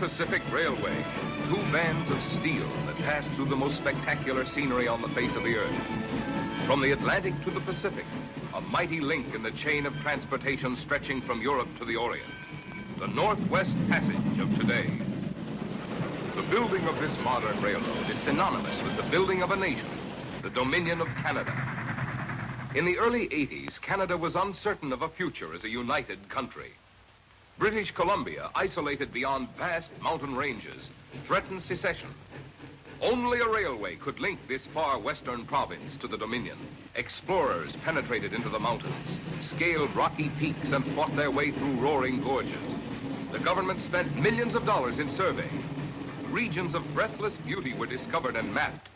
Pacific Railway, two bands of steel that pass through the most spectacular scenery on the face of the earth. From the Atlantic to the Pacific, a mighty link in the chain of transportation stretching from Europe to the Orient. The Northwest Passage of today. The building of this modern railroad is synonymous with the building of a nation, the Dominion of Canada. In the early 80s, Canada was uncertain of a future as a united country. British Columbia, isolated beyond vast mountain ranges, threatened secession. Only a railway could link this far western province to the Dominion. Explorers penetrated into the mountains, scaled rocky peaks, and fought their way through roaring gorges. The government spent millions of dollars in surveying. Regions of breathless beauty were discovered and mapped.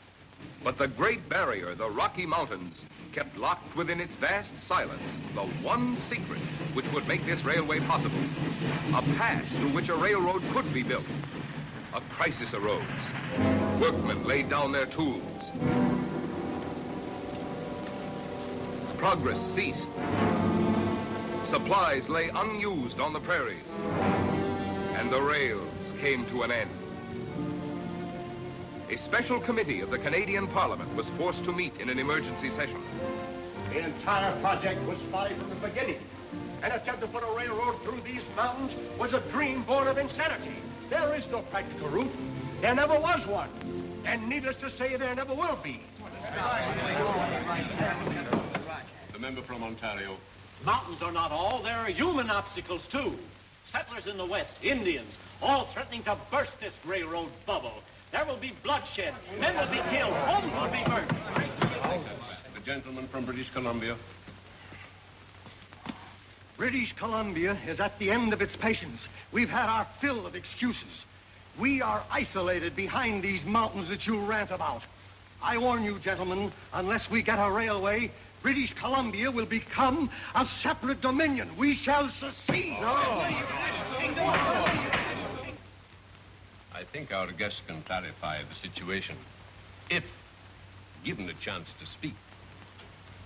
But the Great Barrier, the Rocky Mountains, kept locked within its vast silence the one secret which would make this railway possible. A pass through which a railroad could be built. A crisis arose. Workmen laid down their tools. Progress ceased. Supplies lay unused on the prairies. And the rails came to an end. A special committee of the Canadian Parliament was forced to meet in an emergency session. The entire project was spotty from the beginning. An attempt to put a railroad through these mountains was a dream born of insanity. There is no practical route. There never was one. And needless to say, there never will be. The member from Ontario. Mountains are not all. There are human obstacles, too. Settlers in the West, Indians, all threatening to burst this railroad bubble. There will be bloodshed. Men will be killed. Homes will be burned. The gentleman from British Columbia. British Columbia is at the end of its patience. We've had our fill of excuses. We are isolated behind these mountains that you rant about. I warn you, gentlemen, unless we get a railway, British Columbia will become a separate dominion. We shall secede. No. I think our guest can clarify the situation if given a chance to speak.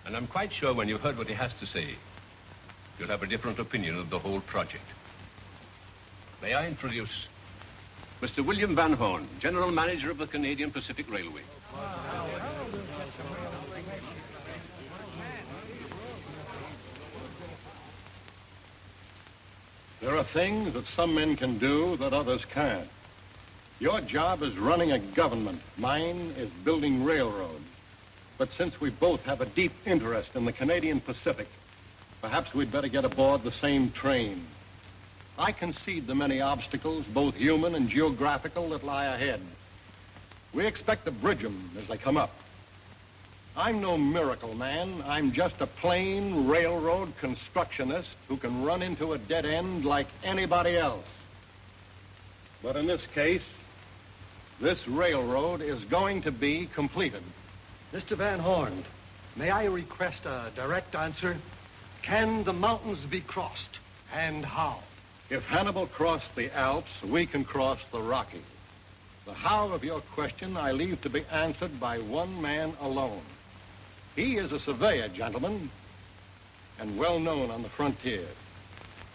And I'm quite sure when you've heard what he has to say, you'll have a different opinion of the whole project. May I introduce Mr. William Van Horn, General Manager of the Canadian Pacific Railway. There are things that some men can do that others can't. Your job is running a government. Mine is building railroads. But since we both have a deep interest in the Canadian Pacific, perhaps we'd better get aboard the same train. I concede the many obstacles, both human and geographical, that lie ahead. We expect to bridge them as they come up. I'm no miracle man. I'm just a plain railroad constructionist who can run into a dead end like anybody else. But in this case, this railroad is going to be completed. Mr. Van Horn, may I request a direct answer? Can the mountains be crossed, and how? If Hannibal crossed the Alps, we can cross the Rockies. The how of your question I leave to be answered by one man alone. He is a surveyor, gentlemen, and well known on the frontier.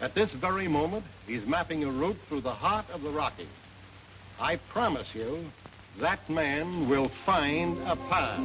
At this very moment, he's mapping a route through the heart of the Rockies. I promise you, that man will find a pass.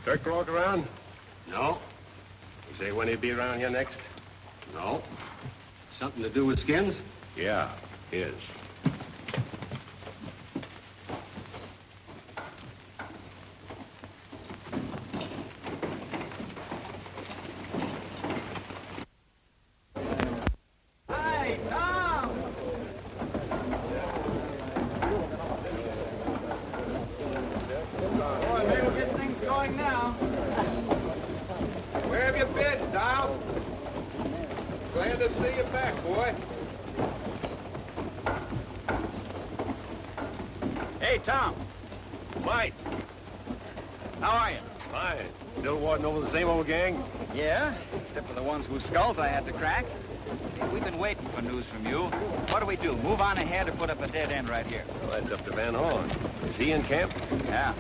Dirk walk around? No. You say when he'd be around here next? No. Something to do with skins? Yeah, his. Hey, Tom! Boy, maybe we'll get things going now. Where have you been, Tom? Glad to see you back, boy. Hey, Tom. Mike. How are you? Fine. Still warding over the same old gang? Yeah, except for the ones whose skulls I had to crack. Hey, we've been waiting for news from you. What do we do? Move on ahead or put up a dead end right here? Well, that's up to Van Horn. Is he in camp? Yeah.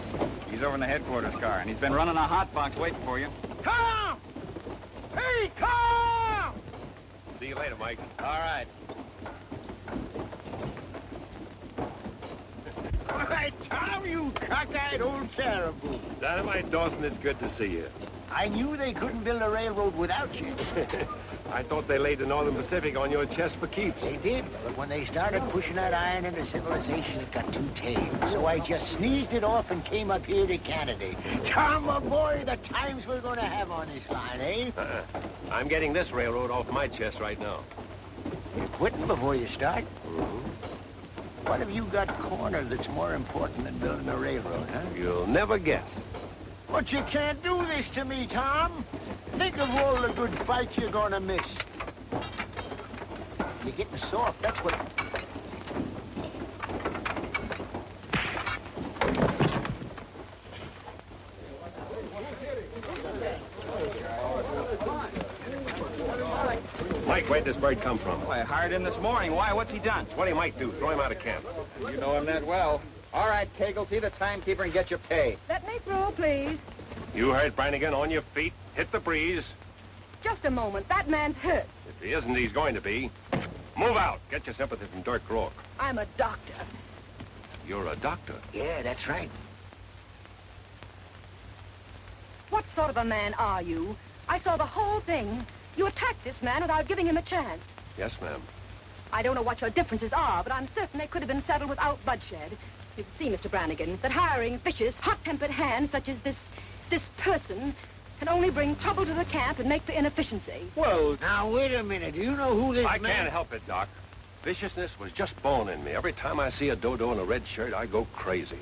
He's over in the headquarters car, and he's been running a hot box waiting for you. Come! Hey, come! See you later, Mike. All right. Why, Tom, you cockeyed old caribou. Dynamite Dawson, it's good to see you. I knew they couldn't build a railroad without you. I thought they laid the Northern Pacific on your chest for keeps. They did, but when they started pushing that iron into civilization, it got too tame. So I just sneezed it off and came up here to Canada. Tom, my boy, the times we're going to have on this line, eh? I'm getting this railroad off my chest right now. You're quitting before you start? What have you got cornered that's more important than building a railroad, huh? You'll never guess. But you can't do this to me, Tom. Think of all the good fights you're gonna miss. You're getting soft, that's what... Mike, where'd this bird come from? Well, I hired him this morning. Why? What's he done? What he might do, throw him out of camp. You know him that well. All right, Kegel, see the timekeeper and get your pay. Let me through, please. You heard Brannigan, on your feet, hit the breeze. Just a moment. That man's hurt. If he isn't, he's going to be. Move out. Get your sympathy from Dirk Rourke. I'm a doctor. You're a doctor. Yeah, that's right. What sort of a man are you? I saw the whole thing. You attacked this man without giving him a chance. Yes, ma'am. I don't know what your differences are, but I'm certain they could have been settled without bloodshed. You can see, Mr. Brannigan, that hiring vicious, hot-tempered hands such as this person can only bring trouble to the camp and make for inefficiency. Well, now, wait a minute. Do you know who this I man... can't help it, Doc. Viciousness was just born in me. Every time I see a dodo in a red shirt, I go crazy.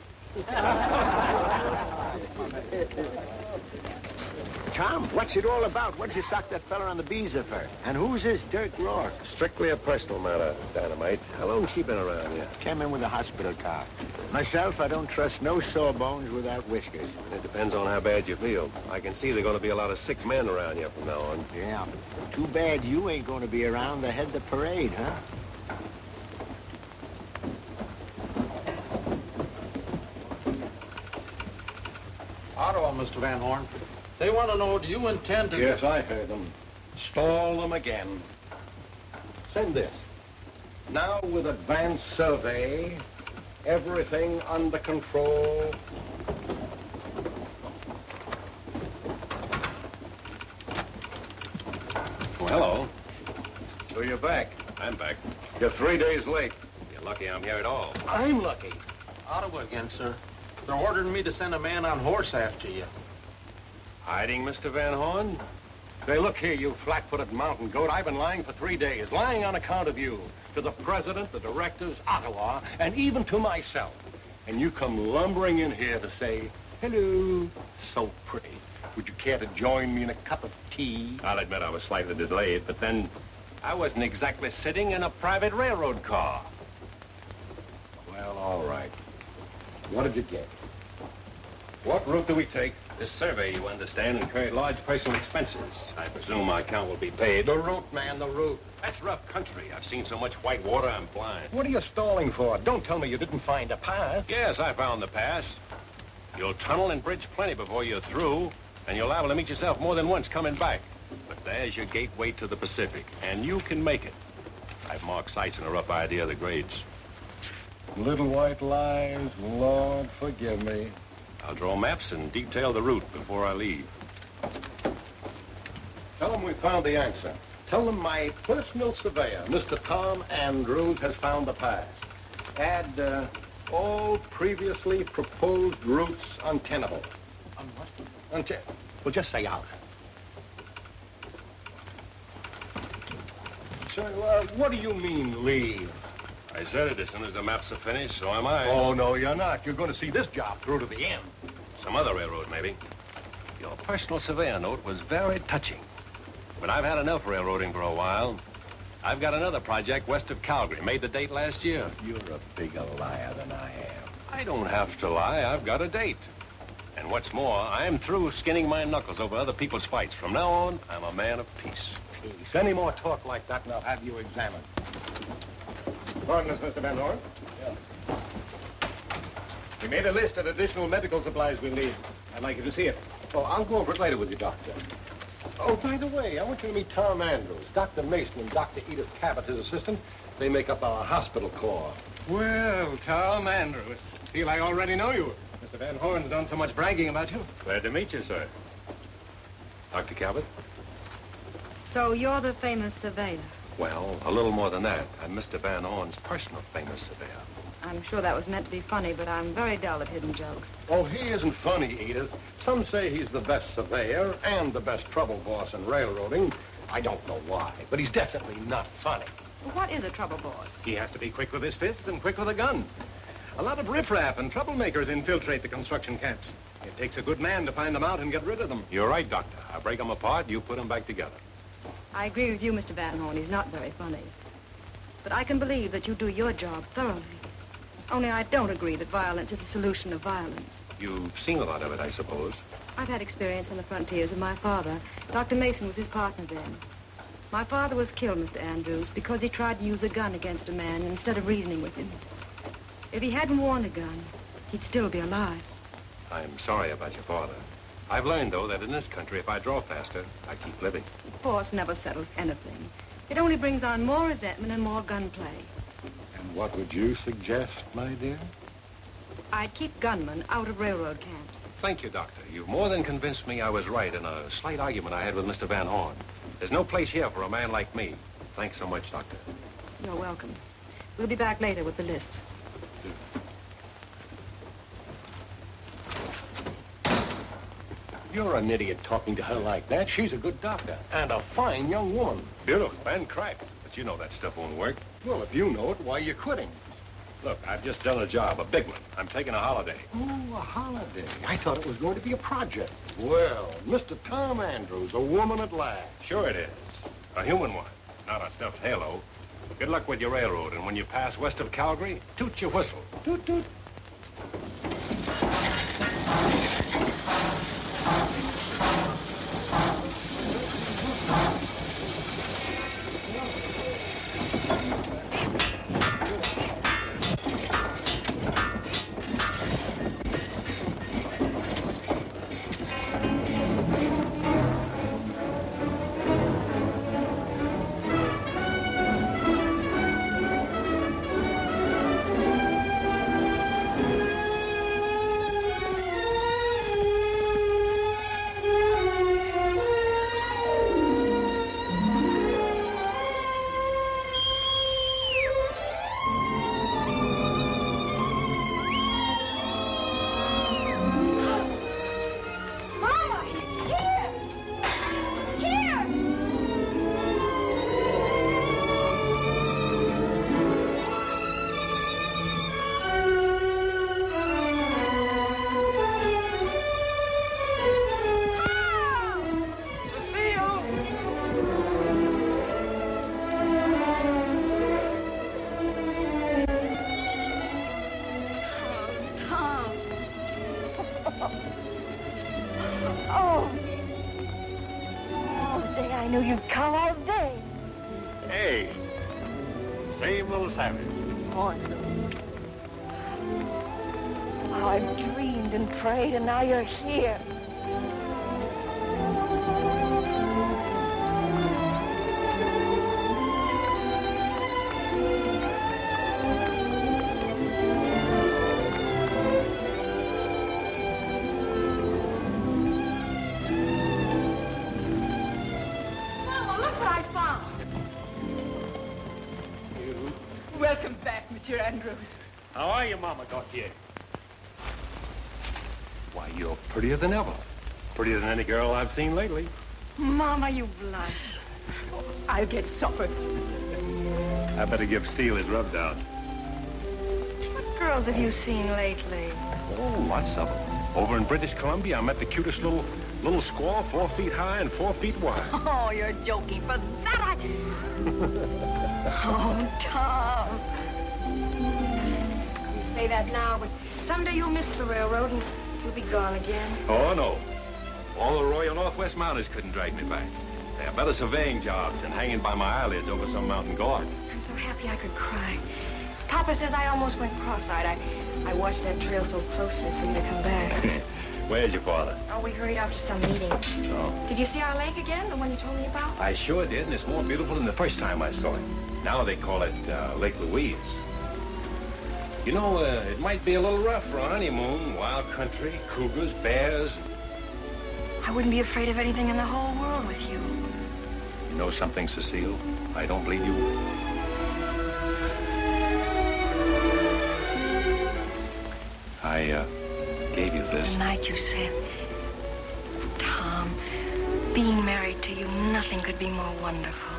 Tom, what's it all about? What'd you sock that fella on the visa for? And who's this Dirk Rourke? Strictly a personal matter, Dynamite. How long's she been around here? Came in with a hospital car. Myself, I don't trust no sawbones without whiskers. It depends on how bad you feel. I can see there are going to be a lot of sick men around here from now on. Yeah. Too bad you ain't going to be around to head the parade, huh? Ottawa, Mr. Van Horn. They want to know, do you intend to... Yes, I heard them. Stall them again. Send this. Now, with advanced survey, everything under control. Hello. So you're back. I'm back. You're 3 days late. You're lucky I'm here at all. I'm lucky. Ottawa again, sir. They're ordering me to send a man on horse after you. Hiding, Mr. Van Horn? Say, look here, you flat-footed mountain goat. I've been lying for 3 days. Lying on account of you. To the president, the directors, Ottawa, and even to myself. And you come lumbering in here to say, hello, so pretty. Would you care to join me in a cup of tea? I'll admit I was slightly delayed, but then I wasn't exactly sitting in a private railroad car. Well, all right. What did you get? What route do we take? This survey, you understand, incurred large personal expenses. I presume my account will be paid. The route, man, the route. That's rough country. I've seen so much white water, I'm blind. What are you stalling for? Don't tell me you didn't find a path. Yes, I found the pass. You'll tunnel and bridge plenty before you're through, and you're liable to meet yourself more than once coming back. But there's your gateway to the Pacific, and you can make it. I've marked sites and a rough idea of the grades. Little white lies, Lord, forgive me. I'll draw maps and detail the route before I leave. Tell them we found the answer. Tell them my personal surveyor, Mr. Tom Andrews, has found the pass. Add all previously proposed routes untenable. On what? Well, just say out. So, what do you mean, leave? I said it as soon as the maps are finished, so am I. Oh, no, you're not. You're going to see this job through to the end. Some other railroad, maybe. Your personal surveyor note was very touching. But I've had enough railroading for a while. I've got another project west of Calgary, made the date last year. You're a bigger liar than I am. I don't have to lie. I've got a date. And what's more, I'm through skinning my knuckles over other people's fights. From now on, I'm a man of peace. Peace. Any more talk like that, and I'll have you examined. Pardon us, Mr. Van Horn. Yeah. We made a list of additional medical supplies we'll need. I'd like you to see it. Oh, I'll go over it later with you, Doctor. Oh, by the way, I want you to meet Tom Andrews, Dr. Mason, and Dr. Edith Cabot, his assistant. They make up our hospital corps. Well, Tom Andrews. Feel I already know you. Mr. Van Horn's done so much bragging about you. Glad to meet you, sir. Dr. Cabot? So you're the famous surveyor. Well, a little more than that. I'm Mr. Van Horn's personal famous surveyor. I'm sure that was meant to be funny, but I'm very dull at hidden jokes. Oh, he isn't funny, Edith. Some say he's the best surveyor and the best trouble boss in railroading. I don't know why, but he's definitely not funny. Well, what is a trouble boss? He has to be quick with his fists and quick with a gun. A lot of riffraff and troublemakers infiltrate the construction camps. It takes a good man to find them out and get rid of them. You're right, Doctor. I break them apart, you put them back together. I agree with you, Mr. Van Horn. He's not very funny. But I can believe that you do your job thoroughly. Only I don't agree that violence is a solution of violence. You've seen a lot of it, I suppose. I've had experience on the frontiers with my father. Dr. Mason was his partner then. My father was killed, Mr. Andrews, because he tried to use a gun against a man instead of reasoning with him. If he hadn't worn a gun, he'd still be alive. I'm sorry about your father. I've learned, though, that in this country, if I draw faster, I keep living. Force never settles anything. It only brings on more resentment and more gunplay. And what would you suggest, my dear? I'd keep gunmen out of railroad camps. Thank you, Doctor. You've more than convinced me I was right in a slight argument I had with Mr. Van Horn. There's no place here for a man like me. Thanks so much, Doctor. You're welcome. We'll be back later with the lists. You're an idiot talking to her like that. She's a good doctor and a fine young woman. Beautiful and cracked. But you know that stuff won't work. Well, if you know it, why are you quitting? Look, I've just done a job, a big one. I'm taking a holiday. Oh, a holiday. I thought it was going to be a project. Well, Mr. Tom Andrews, a woman at last. Sure it is. A human one, not a stuffed halo. Good luck with your railroad, and when you pass west of Calgary, toot your whistle. Toot, toot. And now you're here. Mr. Andrews. How are you, Mama Gautier? Why, you're prettier than ever. Prettier than any girl I've seen lately. Mama, you blush. I'll get supper. I better give Steele his rub down. What girls have you seen lately? Oh, lots of them. Over in British Columbia, I met the cutest little squaw, 4 feet high and 4 feet wide. Oh, you're joking. For that I... Oh, Tom. You say that now, but someday you'll miss the railroad and you'll be gone again. Oh, no. All the Royal Northwest Mountains couldn't drag me back. They have better surveying jobs than hanging by my eyelids over some mountain gorge. I'm so happy I could cry. Papa says I almost went cross-eyed. I watched that trail so closely for you to come back. Where's your father? Oh, we hurried off to some meeting. Oh. Did you see our lake again, the one you told me about? I sure did, and it's more beautiful than the first time I saw it. Now they call it Lake Louise. You know, it might be a little rough for a honeymoon. Wild country, cougars, bears. I wouldn't be afraid of anything in the whole world with you. You know something, Cecile? I don't believe you would. I gave you this. The night you said, Tom, being married to you, nothing could be more wonderful.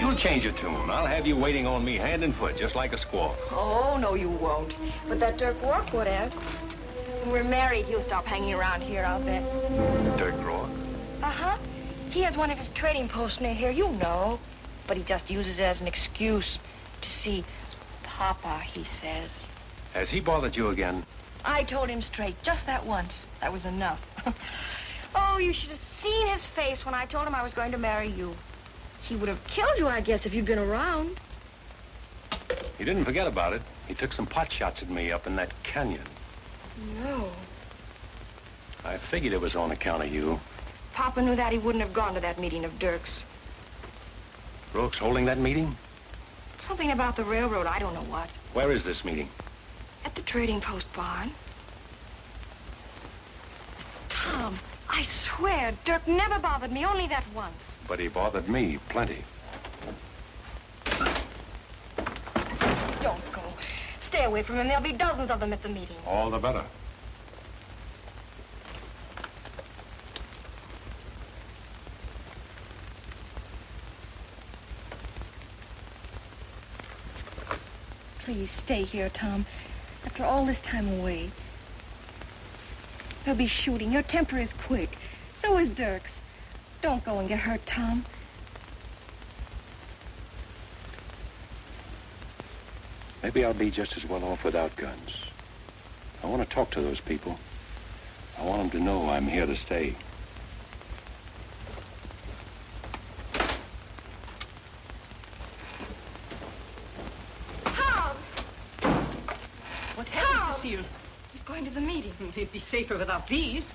You'll change your tune. I'll have you waiting on me hand and foot, just like a squaw. Oh, no, you won't. But that Dirk Rourke would have. When we're married, he'll stop hanging around here, I'll bet. Dirk Rourke? Uh-huh. He has one of his trading posts near here, you know. But he just uses it as an excuse to see Papa, he says. Has he bothered you again? I told him straight, just that once. That was enough. Oh, you should have seen his face when I told him I was going to marry you. He would have killed you, I guess, if you'd been around. He didn't forget about it. He took some pot shots at me up in that canyon. No. I figured it was on account of you. Papa knew that he wouldn't have gone to that meeting of Dirk's. Rourke's holding that meeting? Something about the railroad, I don't know what. Where is this meeting? At the trading post barn. Tom, I swear, Dirk never bothered me, only that once. But he bothered me plenty. Don't go. Stay away from him. There'll be dozens of them at the meeting. All the better. Please stay here, Tom. After all this time away. They'll be shooting. Your temper is quick. So is Dirk's. Don't go and get hurt, Tom. Maybe I'll be just as well off without guns. I want to talk to those people. I want them to know I'm here to stay. Tom! What happened, Tom! Cecile? He's going to the meeting. He'd be safer without these.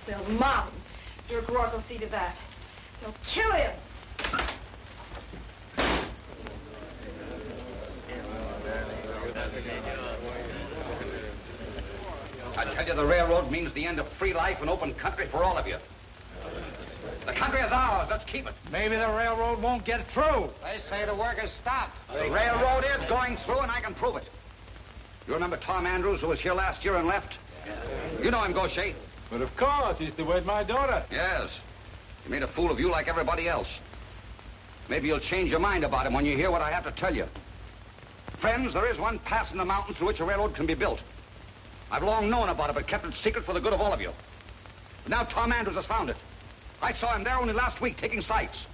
They'll mob him. Dirk Rourke will see to that. They'll kill him. I tell you, the railroad means the end of free life and open country for all of you. The country is ours. Let's keep it. Maybe the railroad won't get through. They say the work is stopped. The railroad is going through, and I can prove it. You remember Tom Andrews, who was here last year and left? You know him, Gaucher. But of course, he's to wed my daughter. Yes. He made a fool of you like everybody else. Maybe you'll change your mind about him when you hear what I have to tell you. Friends, there is one pass in the mountains through which a railroad can be built. I've long known about it, but kept it secret for the good of all of you. But now Tom Andrews has found it. I saw him there only last week taking sights.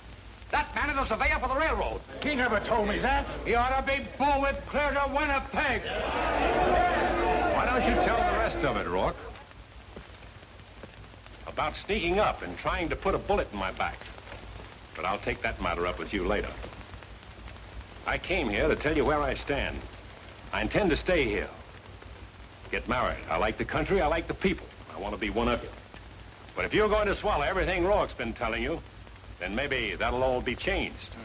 That man is a surveyor for the railroad. He never told me that. He ought to be bullet clear to Winnipeg. Why don't you tell the rest of it, Rourke? About sneaking up and trying to put a bullet in my back. But I'll take that matter up with you later. I came here to tell you where I stand. I intend to stay here. Get married. I like the country, I like the people. I want to be one of you. But if you're going to swallow everything Rourke's been telling you, then maybe that'll all be changed.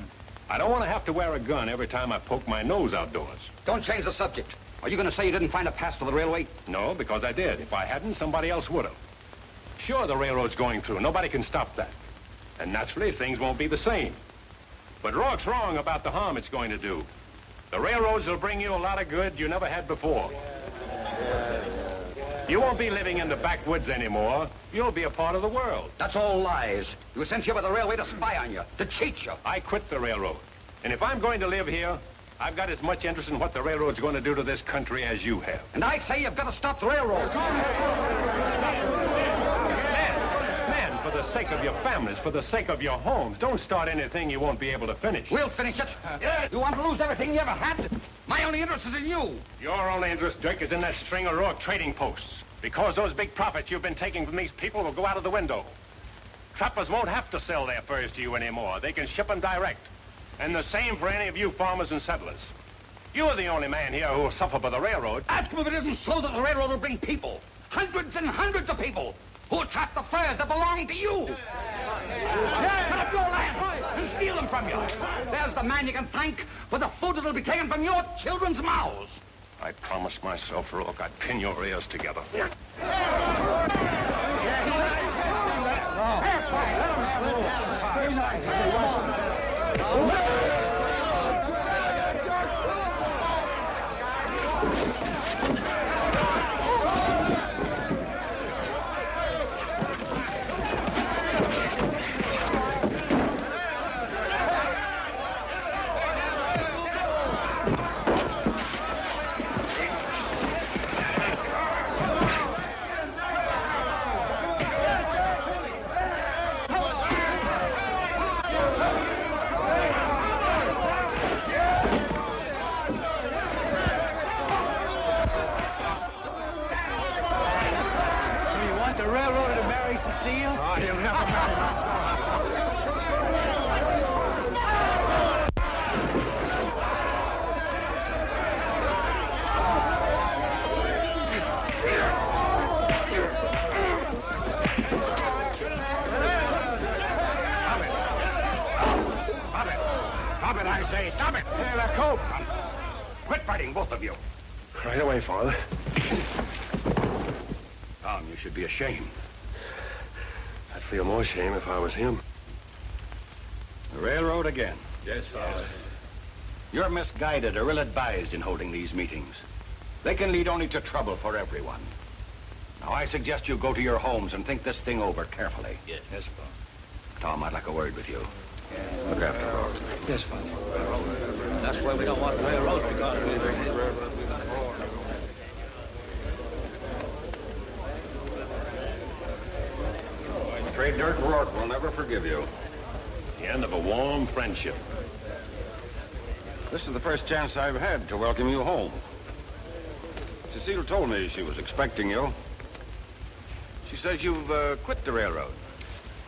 I don't want to have to wear a gun every time I poke my nose outdoors. Don't change the subject. Are you going to say you didn't find a pass to the railway? No, because I did. If I hadn't, somebody else would have. Sure, the railroad's going through. Nobody can stop that. And naturally, things won't be the same. But Rourke's wrong about the harm it's going to do. The railroads will bring you a lot of good you never had before. You won't be living in the backwoods anymore. You'll be a part of the world. That's all lies. You were sent here by the railway to spy on you, to cheat you. I quit the railroad. And if I'm going to live here, I've got as much interest in what the railroad's going to do to this country as you have. And I say you've got to stop the railroad. Man, for the sake of your families, for the sake of your homes, don't start anything you won't be able to finish. We'll finish it. You want to lose everything you ever had? My only interest is in you. Your only interest, Dirk, is in that string of Rourke trading posts. Because those big profits you've been taking from these people will go out of the window. Trappers won't have to sell their furs to you anymore. They can ship them direct. And the same for any of you farmers and settlers. You're the only man here who will suffer by the railroad. Ask him if it isn't so that the railroad will bring people. Hundreds and hundreds of people who will trap the furs that belong to you. Cut up your land and steal them from you. There's the man you can thank for the food that'll be taken from your children's mouths. I promised myself, Rourke, I'd pin your ears together. Stop it! Hey, let go! Quit fighting, both of you. Right away, Father. Tom, you should be ashamed. I'd feel more shame if I was him. The railroad again. Yes, Father. You're misguided or ill-advised in holding these meetings. They can lead only to trouble for everyone. Now, I suggest you go to your homes and think this thing over carefully. Yes, Father. Tom, I'd like a word with you. Look after Rourke. Yes, Father. That's why we don't want railroads, because Trade Dirk Rourke will never forgive you. The end of a warm friendship. This is the first chance I've had to welcome you home. Cecile told me she was expecting you. She says you've quit the railroad.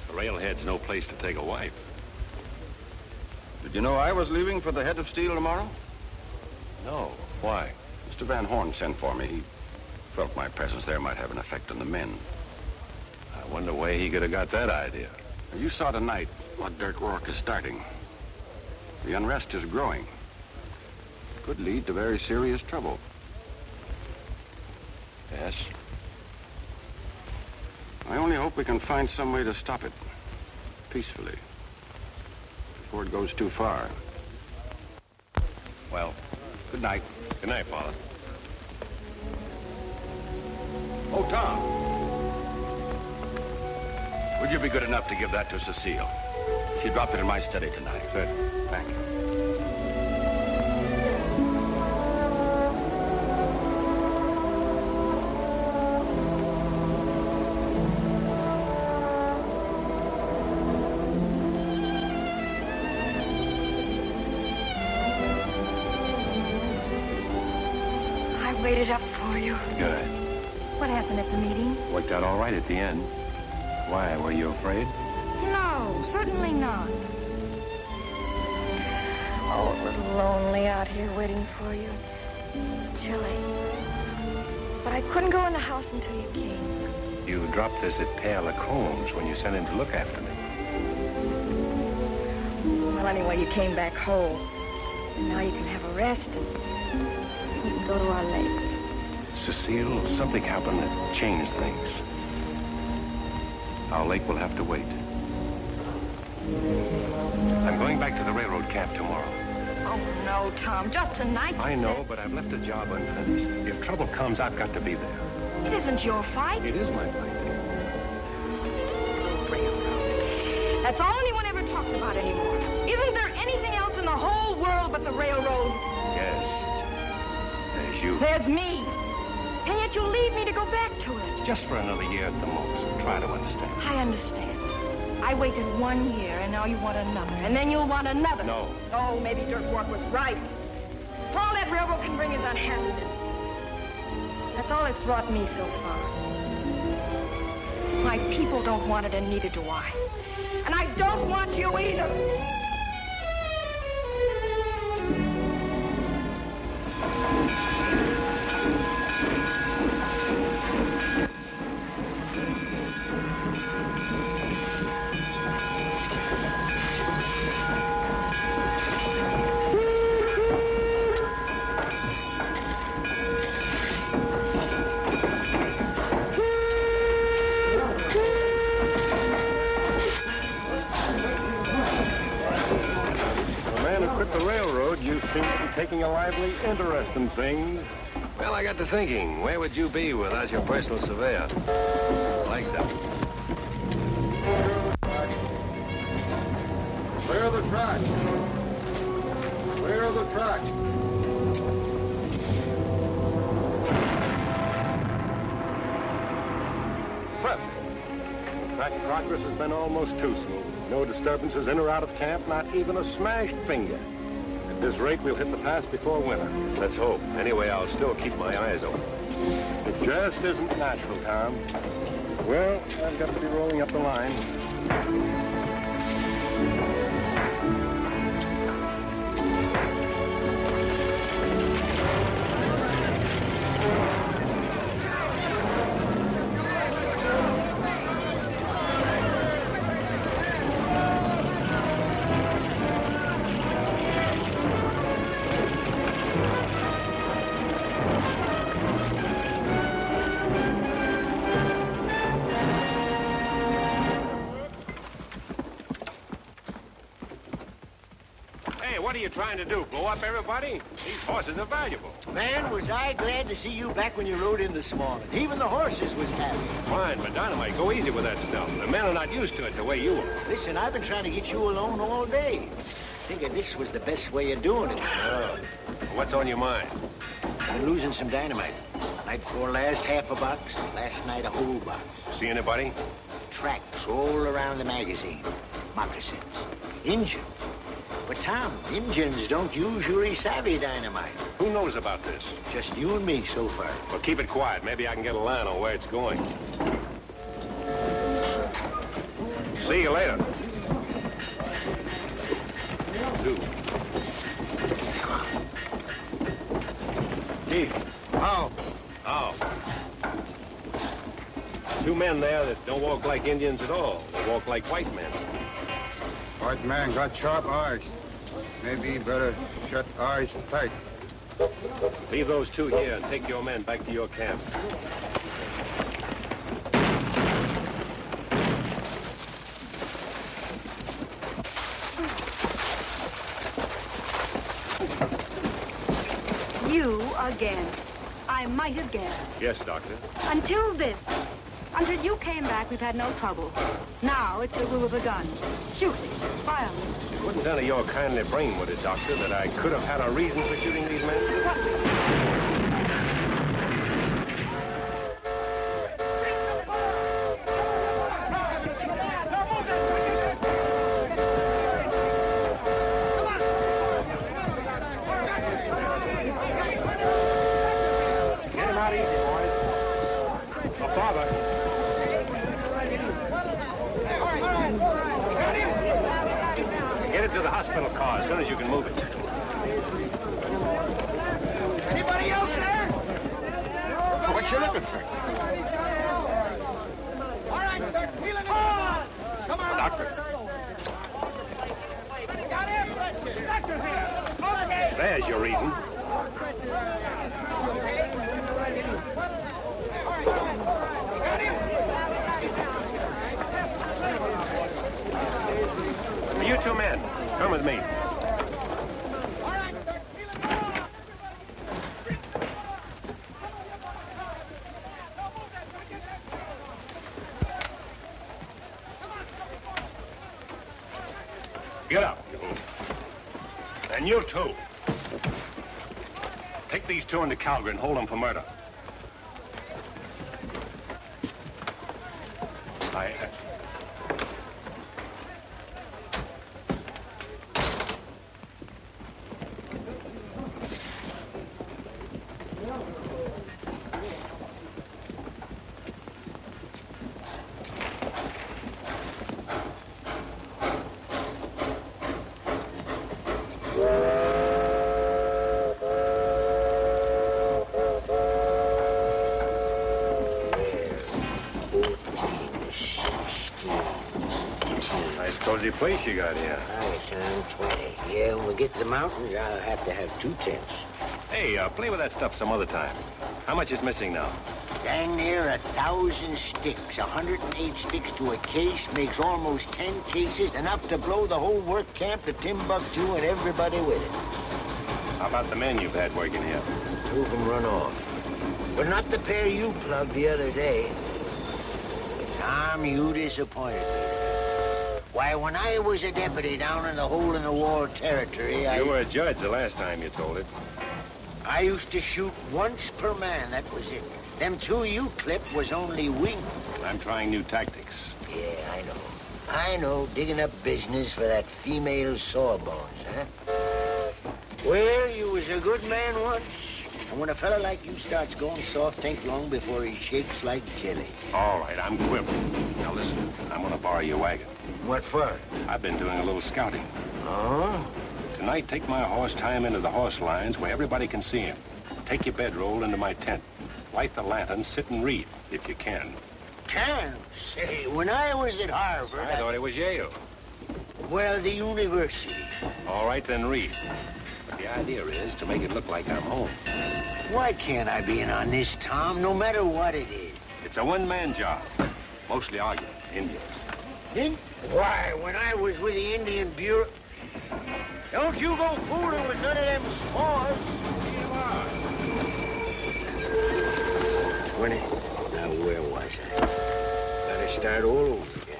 The railhead's no place to take a wife. Did you know I was leaving for the head of steel tomorrow? No. Why? Mr. Van Horn sent for me. He felt my presence there might have an effect on the men. I wonder where he could have got that idea. You saw tonight what Dirk Rourke is starting. The unrest is growing. Could lead to very serious trouble. Yes? I only hope we can find some way to stop it. Peacefully. Before it goes too far. Well, good night. Good night, Father. Oh, Tom. Would you be good enough to give that to Cecile? She dropped it in my study tonight. Good. Thank you. I waited up for you. Good. What happened at the meeting? Worked out all right at the end. Why, were you afraid? No, certainly not. Oh, it was lonely out here waiting for you. Chilly. But I couldn't go in the house until you came. You dropped this at Père Lacombe's when you sent him to look after me. Well, anyway, you came back whole. And now you can have a rest and you can go go to our lake. Cecile, something happened that changed things. Our lake will have to wait. I'm going back to the railroad camp tomorrow. Oh, no, Tom. Just tonight, I know, but I've left a job unfinished. If trouble comes, I've got to be there. It isn't your fight. It is my fight. Railroad. That's all anyone ever talks about anymore. Isn't there anything else in the whole world but the railroad? Yes. There's you. There's me. And yet you leave me to go back to it. Just for another year at the most. Try to understand. I understand. I waited 1 year, and now you want another. And then you'll want another. No. Oh, maybe Dirk Wark was right. All that railroad can bring is unhappiness. That's all it's brought me so far. My people don't want it, and neither do I. And I don't want you either. Taking a lively interest in things. Well, I got to thinking, where would you be without your personal surveyor? Legs up. Clear the track. Clear the track. Perfect. In fact, progress has been almost too smooth. No disturbances in or out of camp, not even a smashed finger. At this rate, we'll hit the pass before winter. Let's hope. Anyway, I'll still keep my eyes open. It just isn't natural, Tom. Well, I've got to be rolling up the line. What are you trying to do? Blow up everybody? These horses are valuable. Man, was I glad to see you back when you rode in this morning. Even the horses was happy. Fine, but Dynamite, go easy with that stuff. The men are not used to it the way you are. Listen, I've been trying to get you alone all day. Figured this was the best way of doing it. Oh. What's on your mind? I've been losing some dynamite. Night before last, half a box. Last night, a whole box. See anybody? Tracks all around the magazine. Moccasins. Injuns. But, Tom, Injuns don't usually savvy dynamite. Who knows about this? Just you and me so far. Well, keep it quiet. Maybe I can get a line on where it's going. See you later. Do. Chief. How? How? Two men there that don't walk like Indians at all. They walk like white men. White man got sharp eyes. Maybe better shut eyes tight. Leave those two here and take your men back to your camp. You again. I might have guessed. Yes, Doctor. Until this. Until you came back, we've had no trouble. Now it's the rule of the gun. Shooting, violence. It wouldn't none of your kindly brain, would it, Doctor, that I could have had a reason for shooting these men? Get him out easy, boys. Oh, Father. Get it to the hospital car as soon as you can move it. Anybody out there? What you looking for? All right, they're peeling it off. Come on. Doctor. Got him. Doctor here. Okay. There's your reason. You two men, come with me. Get up. And you too. Take these two into Calgary and hold them for murder. Cozy place you got here. I sound 20. Yeah, when we get to the mountains, I'll have to have 2 tents. Hey, play with that stuff some other time. How much is missing now? Dang near 1,000 sticks. 108 sticks to a case makes almost 10 cases, enough to blow the whole work camp to Timbuktu and everybody with it. How about the men you've had working here? 2 of them run off. But not the pair you plugged the other day. Tom, you disappointed me. Why, when I was a deputy down in the hole-in-the-wall territory, You were a judge the last time you told it. I used to shoot once per man, that was it. Them 2 you clipped was only wing. I'm trying new tactics. Yeah, I know, digging up business for that female sawbones, huh? Well, you was a good man once. And when a fella like you starts going soft, ain't long before he shakes like jelly. All right, I'm quivering. Now listen, I'm gonna borrow your wagon. What for? I've been doing a little scouting. Oh? Tonight, take my horse, tie him into the horse lines where everybody can see him. Take your bedroll into my tent. Light the lantern, sit and read, if you can. Can? Say, when I was at Harvard... I thought it was Yale. Well, the university. All right, then read. But the idea is to make it look like I'm home. Why can't I be in on this, Tom, no matter what it is? It's a one-man job. Mostly arguing, Indians. Why, when I was with the Indian Bureau... Don't you go fooling with none of them spores. Now, where was I? Gotta start all over again.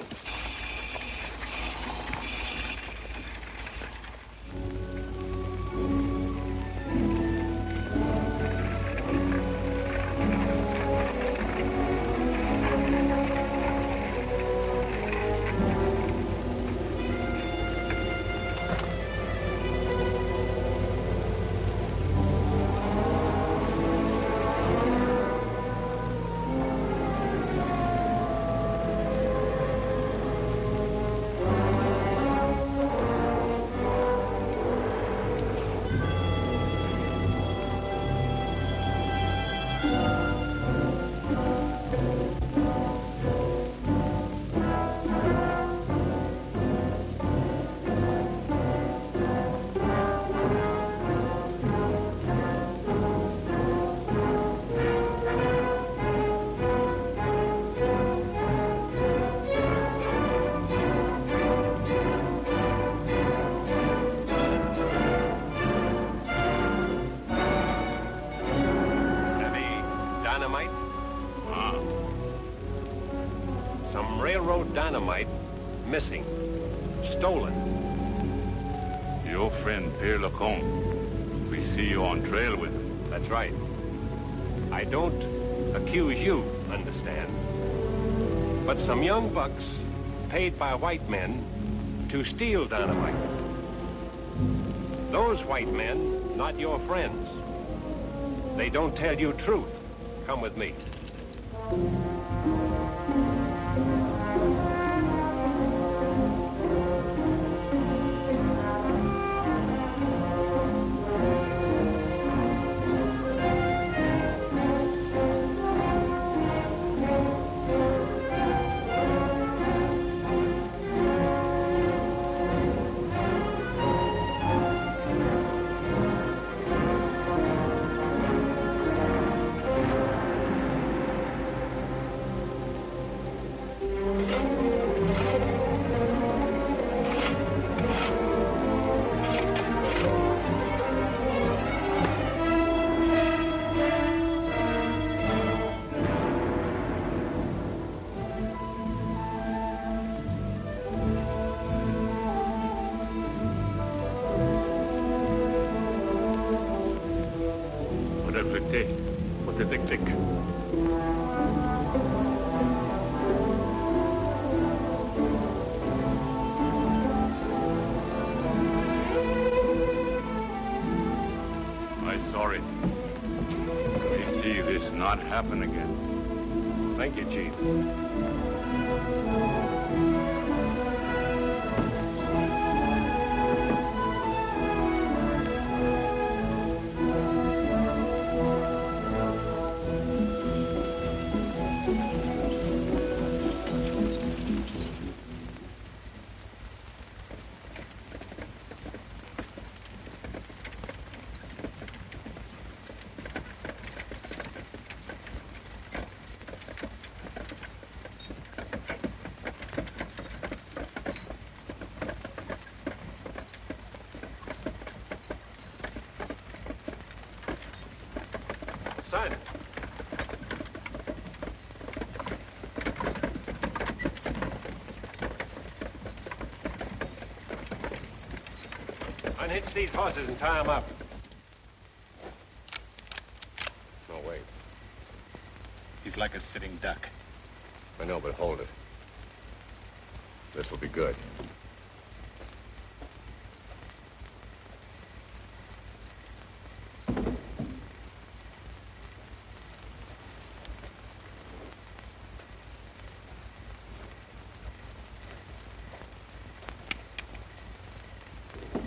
Dynamite missing. Stolen. Your friend Pierre Lacombe. We see you on trail with him. That's right. I don't accuse you, understand. But some young bucks paid by white men to steal dynamite. Those white men, not your friends. They don't tell you truth. Come with me. sécurité. What does it think? I'm sorry. We see this not happen again. Thank you, Chief. Son. Unhitch these horses and tie them up. No, wait. He's like a sitting duck. I know, but hold it. This will be good.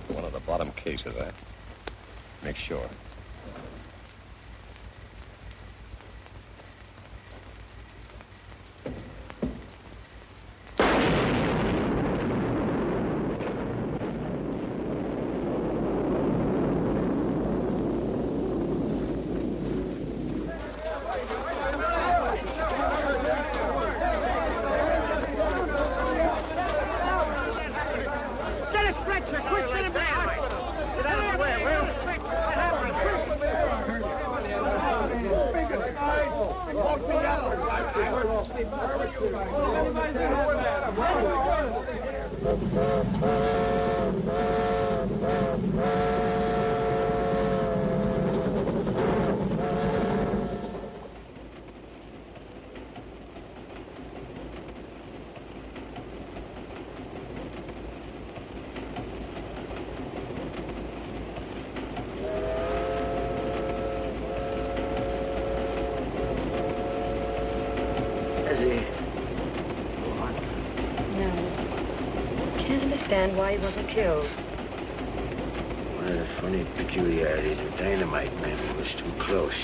One of the bottom cases, huh? Make sure. Why he wasn't killed. One of the funny peculiarities of dynamite, man, it was too close.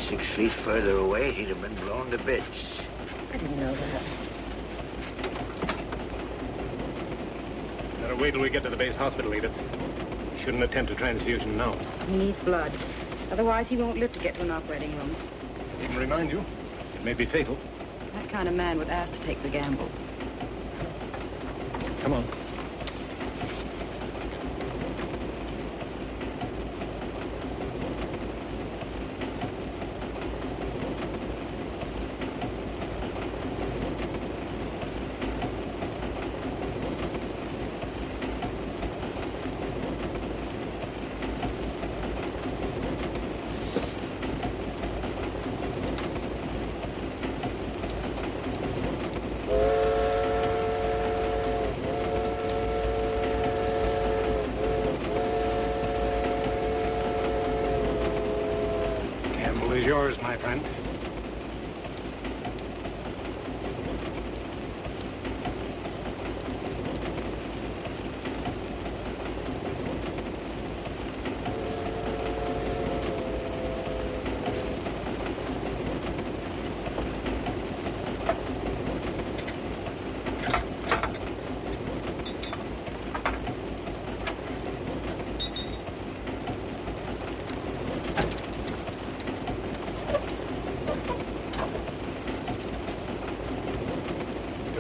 6 feet further away, he'd have been blown to bits. I didn't know that. Better wait till we get to the base hospital, Edith. Shouldn't attempt a transfusion now. He needs blood. Otherwise, he won't live to get to an operating room. I even remind you, it may be fatal. That kind of man would ask to take the gamble. Come on. Yours, my friend.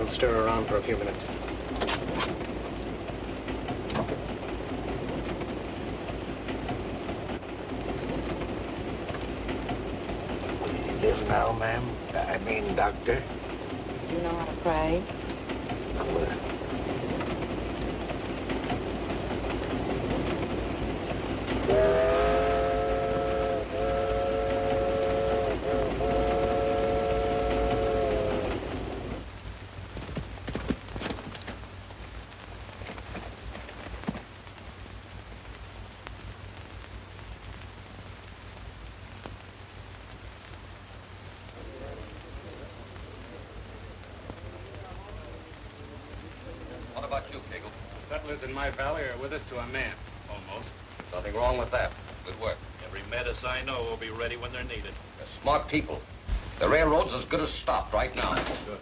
Stir around for a few minutes. Live now, ma'am? I mean, doctor? You know how to pray? settlers in my valley are with us to a man, almost. Nothing wrong with that. Good work. Every menace I know will be ready when they're needed. They're smart people. The railroad's as good as stopped right now. Good.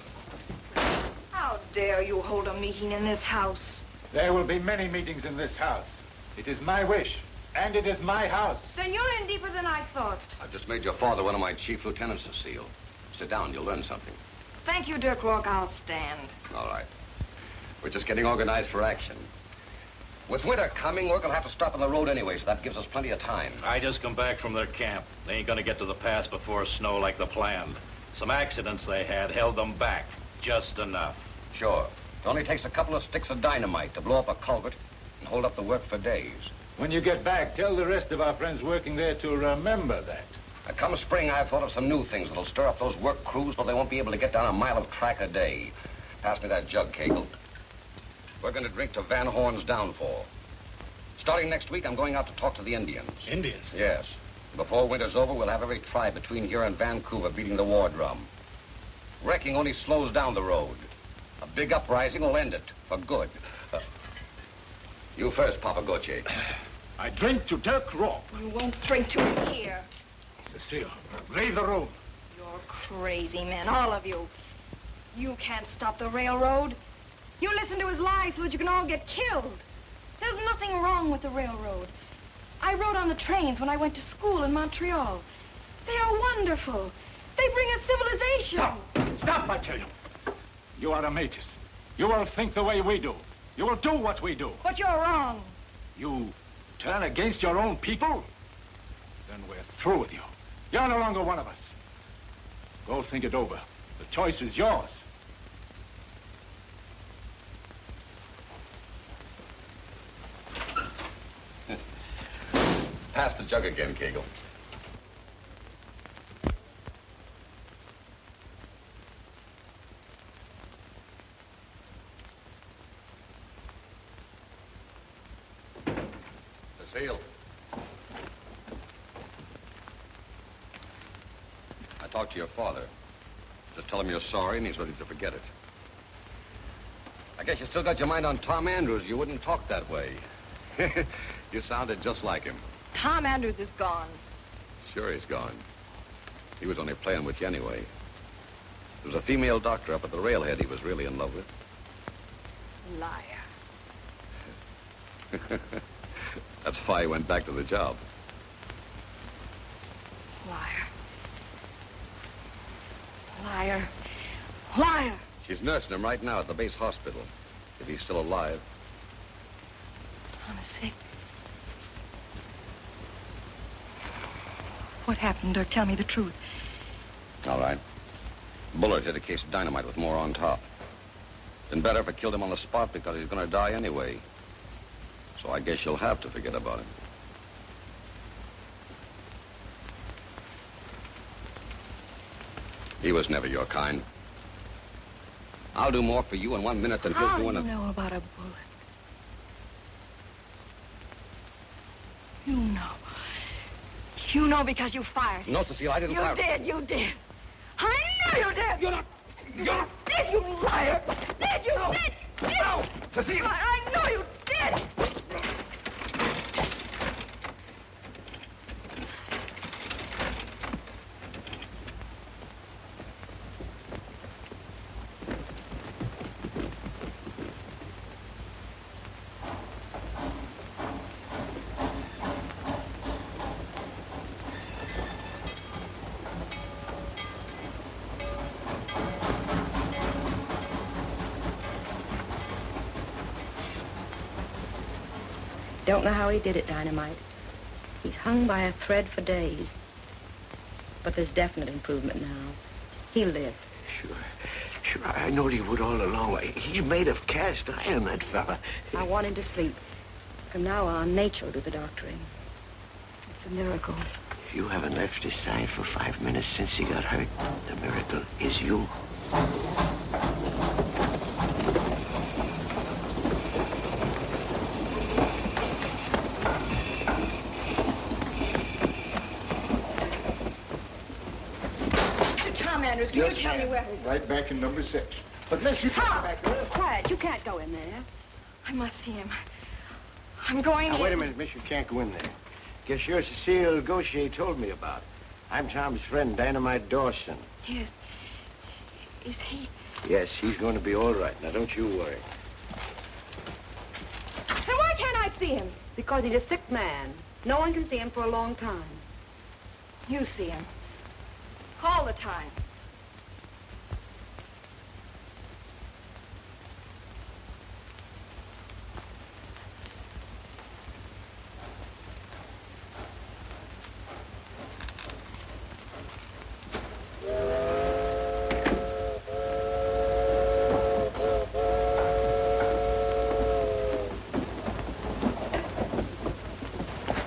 How dare you hold a meeting in this house? There will be many meetings in this house. It is my wish, and it is my house. Then you're in deeper than I thought. I've just made your father one of my chief lieutenants, Cecile. Sit down, you'll learn something. Thank you, Dirk Rourke. I'll stand. All right. We're just getting organized for action. With winter coming, work will have to stop on the road anyway, so that gives us plenty of time. I just come back from their camp. They ain't gonna get to the pass before snow like they planned. Some accidents they had held them back. Just enough. Sure. It only takes a couple of sticks of dynamite to blow up a culvert and hold up the work for days. When you get back, tell the rest of our friends working there to remember that. Come spring, I've thought of some new things that'll stir up those work crews so they won't be able to get down a mile of track a day. Pass me that jug, Cagle. We're going to drink to Van Horn's downfall. Starting next week, I'm going out to talk to the Indians. Indians? Yes. Before winter's over, we'll have every tribe between here and Vancouver beating the war drum. Wrecking only slows down the road. A big uprising will end it, for good. You first, Papa Gautier. I drink to Dirk Rourke. You won't drink to it here. Cecile, leave the room. You're crazy men, all of you. You can't stop the railroad. You listen to his lies so that you can all get killed. There's nothing wrong with the railroad. I rode on the trains when I went to school in Montreal. They are wonderful. They bring us civilization. Stop! Stop, I tell you. You are a Métis. You will think the way we do. You will do what we do. But you're wrong. You turn against your own people? Then we're through with you. You're no longer one of us. Go think it over. The choice is yours. Pass the jug again, Cagle. Cecile. I talked to your father. Just tell him you're sorry and he's ready to forget it. I guess you still got your mind on Tom Andrews. You wouldn't talk that way. You sounded just like him. Tom Andrews is gone. Sure he's gone. He was only playing with you anyway. There was a female doctor up at the railhead he was really in love with. Liar. That's why he went back to the job. Liar. Liar. Liar. She's nursing him right now at the base hospital, if he's still alive. Tom is sick. What happened, Dirk? Tell me the truth. All right. Bullard hit a case of dynamite with more on top. Been better if I killed him on the spot because he's going to die anyway. So I guess you'll have to forget about him. He was never your kind. I'll do more for you in 1 minute than he'll do in a... How do you know about a bullet? You know. You know because you fired. No, Cecile, I didn't fire. You did. I know you did. You're not. Did you liar? Did you? No. Did? No, Cecile. I know you did. Don't know how he did it, Dynamite. He's hung by a thread for days. But there's definite improvement now. He'll live. Sure, I knowed he would all along. He's made of cast iron, that fella. I want him to sleep. From now on, nature will do the doctoring. It's a miracle. If you haven't left his side for 5 minutes since he got hurt, the miracle is you. Andrews, can you tell me where... Right back in number 6. But unless you come back there... Quiet, you can't go in there. I must see him. I'm going Now, in. wait a minute, miss. You can't go in there. Guess you're Cecile Gaucher told me about. I'm Tom's friend, Dynamite Dawson. Yes. Is he? Yes, he's going to be all right. Now, don't you worry. Then why can't I see him? Because he's a sick man. No one can see him for a long time. You see him. All the time.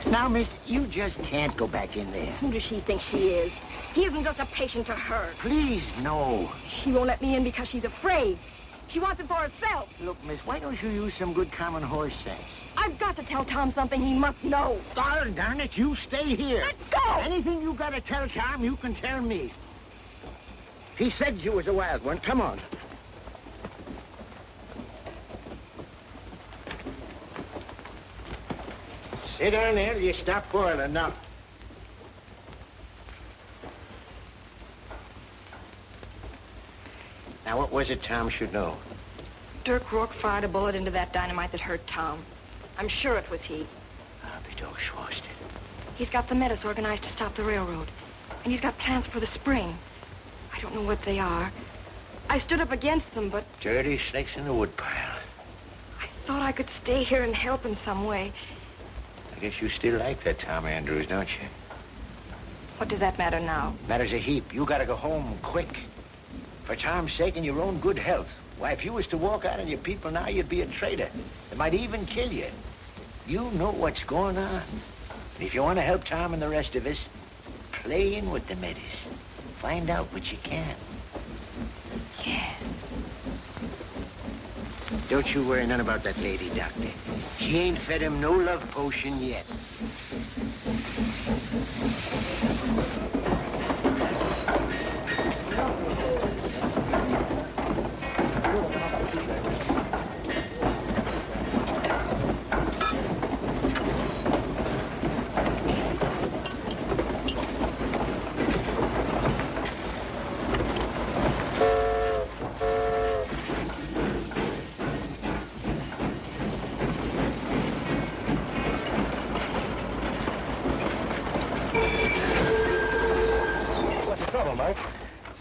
Now, miss, you just can't go back in there. Who does she think she is? He isn't just a patient to her. Please, no. She won't let me in because she's afraid. She wants it for herself. Look, miss, why don't you use some good common horse sense? I've got to tell Tom something he must know. Darn it, you stay here. Let go! Anything you gotta tell Tom, you can tell me. He said you was a wild one. Come on. Sit down there till you stop boiling now. Now, what was it Tom should know? Dirk Rourke fired a bullet into that dynamite that hurt Tom. I'm sure it was he. I'll be dog schwarsted. He's got the Metis organized to stop the railroad. And he's got plans for the spring. I don't know what they are. I stood up against them, but Dirty snakes in the woodpile. I thought I could stay here and help in some way. I guess you still like that Tom Andrews, don't you? What does that matter now? Matters a heap. You gotta go home quick. For Tom's sake and your own good health. Why, if you was to walk out on your people now, you'd be a traitor. They might even kill you. You know what's going on. And if you want to help Tom and the rest of us, play in with the Metis. Find out what you can. Yeah. Don't you worry none about that lady, Doctor. She ain't fed him no love potion yet.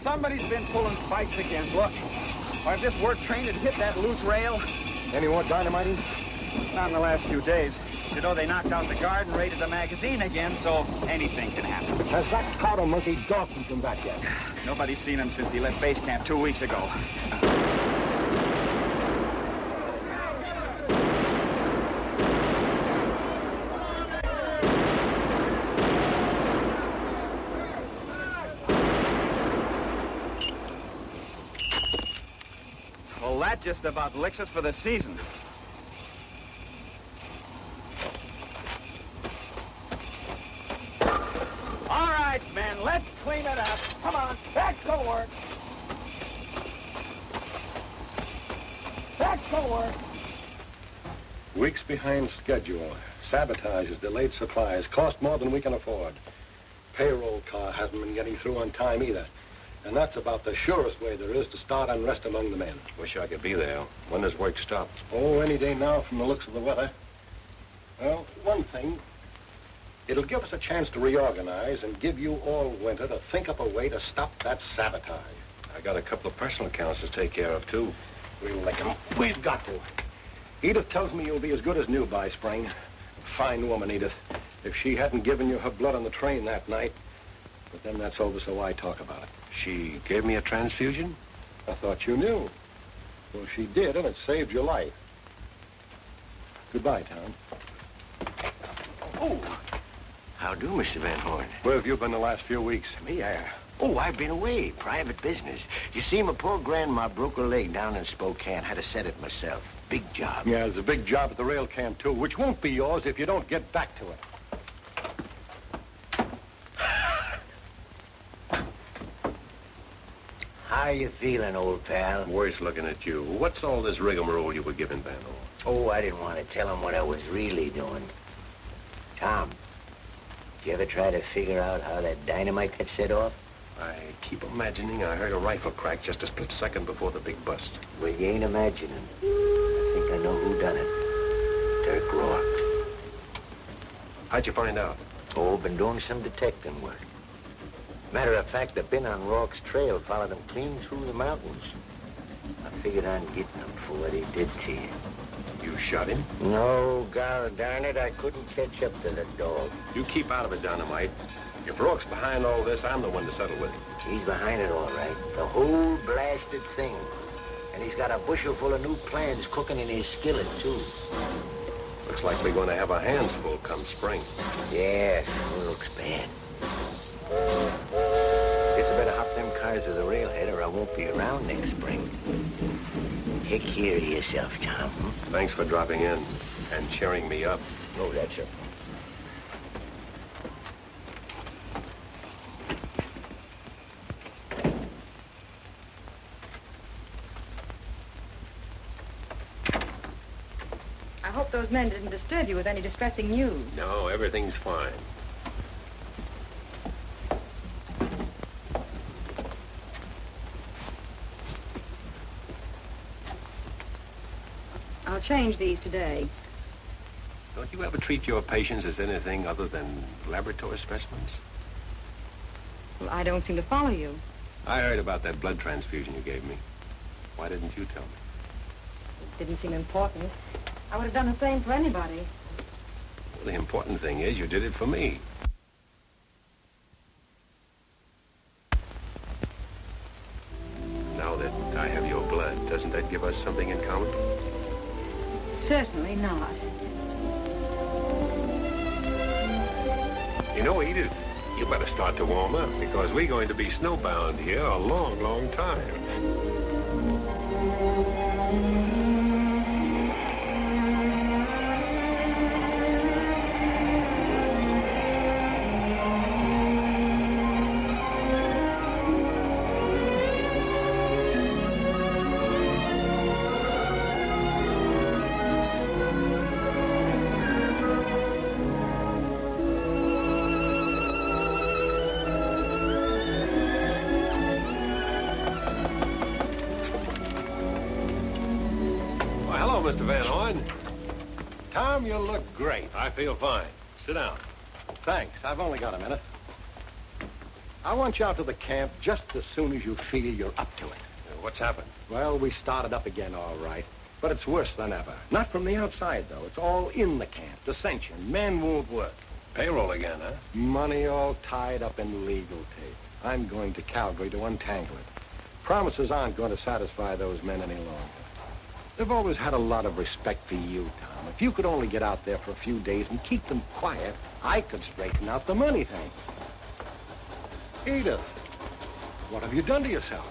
Somebody's been pulling spikes again. Look, or if this work train had hit that loose rail. Any more dynamiting? Not in the last few days. You know, they knocked out the guard and raided the magazine again, so anything can happen. Has that powder monkey Dawson come back yet? Nobody's seen him since he left base camp 2 weeks ago. Well, that just about licks us for the season. All right, men, let's clean it up. Come on, back to work. Back to work. Weeks behind schedule. Sabotages, delayed supplies, cost more than we can afford. Payroll car hasn't been getting through on time either. And that's about the surest way there is to start unrest among the men. Wish I could be there. When does work stop? Oh, any day now from the looks of the weather. Well, one thing, it'll give us a chance to reorganize and give you all winter to think up a way to stop that sabotage. I got a couple of personal accounts to take care of, too. We'll lick 'em. We've got to. Edith tells me you'll be as good as new by spring. Fine woman, Edith. If she hadn't given you her blood on the train that night. But then that's over, so why talk about it? She gave me a transfusion? I thought you knew. Well, she did, and it saved your life. Goodbye, Tom. Oh, how do, Mr. Van Horn? Where have you been the last few weeks? Me, I've been away. Private business. You see, my poor grandma broke her leg down in Spokane. Had to set it myself. Big job. Yeah, there's a big job at the rail camp, too, which won't be yours if you don't get back to it. How you feeling, old pal? Worse looking at you. What's all this rigmarole you were giving, Van Horn? Oh, I didn't want to tell him what I was really doing. Tom, did you ever try to figure out how that dynamite got set off? I keep imagining I heard a rifle crack just a split second before the big bust. Well, you ain't imagining. I think I know who done it. Dirk Rourke. How'd you find out? Oh, been doing some detecting work. Matter of fact, I've been on Rourke's trail, followed him clean through the mountains. I figured on getting him for what he did to you. You shot him? No, God darn it, I couldn't catch up to the dog. You keep out of it, Dynamite. If Rourke's behind all this, I'm the one to settle with him. He's behind it all right. The whole blasted thing. And he's got a bushel full of new plans cooking in his skillet, too. Looks like we're going to have our hands full come spring. Yeah, sure looks bad. Guess I better hop them cars to the railhead or I won't be around next spring. Take care of yourself, Tom. Thanks for dropping in and cheering me up. Oh, that's it. I hope those men didn't disturb you with any distressing news. No, everything's fine. I'll change these today. Don't you ever treat your patients as anything other than laboratory specimens? Well, I don't seem to follow you. I heard about that blood transfusion you gave me. Why didn't you tell me? It didn't seem important. I would have done the same for anybody. Well, the important thing is you did it for me. Now that I have your blood, doesn't that give us something in common? Certainly not. You know, Edith, you better start to warm up because we're going to be snowbound here a long, long time. Mr. Van Horn. Tom, you look great. I feel fine. Sit down. Thanks. I've only got a minute. I want you out to the camp just as soon as you feel you're up to it. What's happened? Well, we started up again, all right. But it's worse than ever. Not from the outside, though. It's all in the camp. Dissension. Men won't work. Payroll again, huh? Money all tied up in legal tape. I'm going to Calgary to untangle it. Promises aren't going to satisfy those men any longer. They've always had a lot of respect for you, Tom. If you could only get out there for a few days and keep them quiet, I could straighten out the money thing. Edith, what have you done to yourself?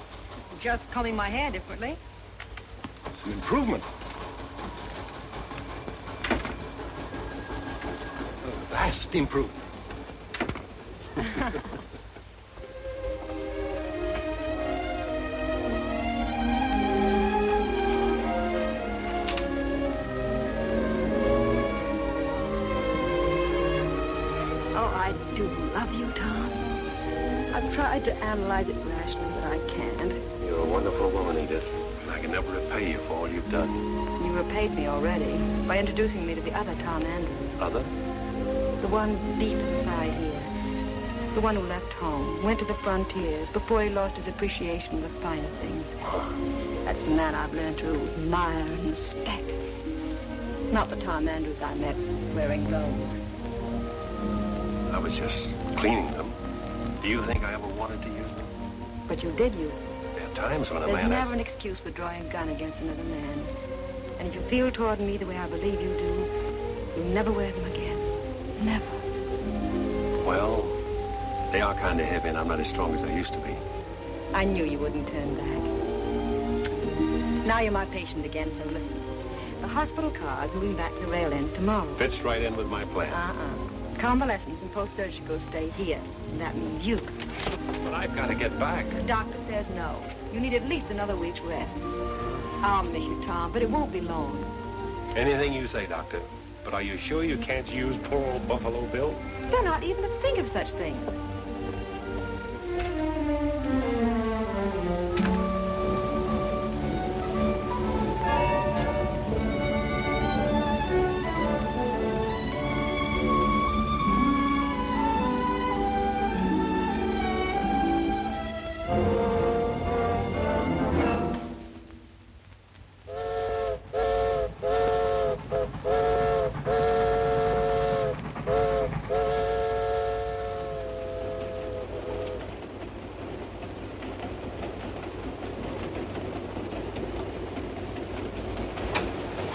Just combing my hair differently. It's an improvement. A vast improvement. Tried to analyze it rationally, but I can't. You're a wonderful woman, Edith. I can never repay you for all you've done. You repaid me already by introducing me to the other Tom Andrews. Other? The one deep inside here. The one who left home, went to the frontiers before he lost his appreciation of the finer things. That's the man I've learned to admire and respect. Not the Tom Andrews I met wearing clothes. I was just cleaning them. Do you think I ever wanted to use them? But you did use them. There are times when a There's man never an excuse for drawing a gun against another man. And if you feel toward me the way I believe you do, you'll never wear them again. Never. Well, they are kind of heavy, and I'm not as strong as I used to be. I knew you wouldn't turn back. Now you're my patient again, so listen. The hospital car's moving back to the rail ends tomorrow. Fits right in with my plan. Convalescence and post-surgical stay here. And that means you. But I've got to get back. The doctor says no. You need at least another week's rest. I'll miss you, Tom, but it won't be long. Anything you say, Doctor. But are you sure you can't use poor old Buffalo Bill? They're not even to think of such things.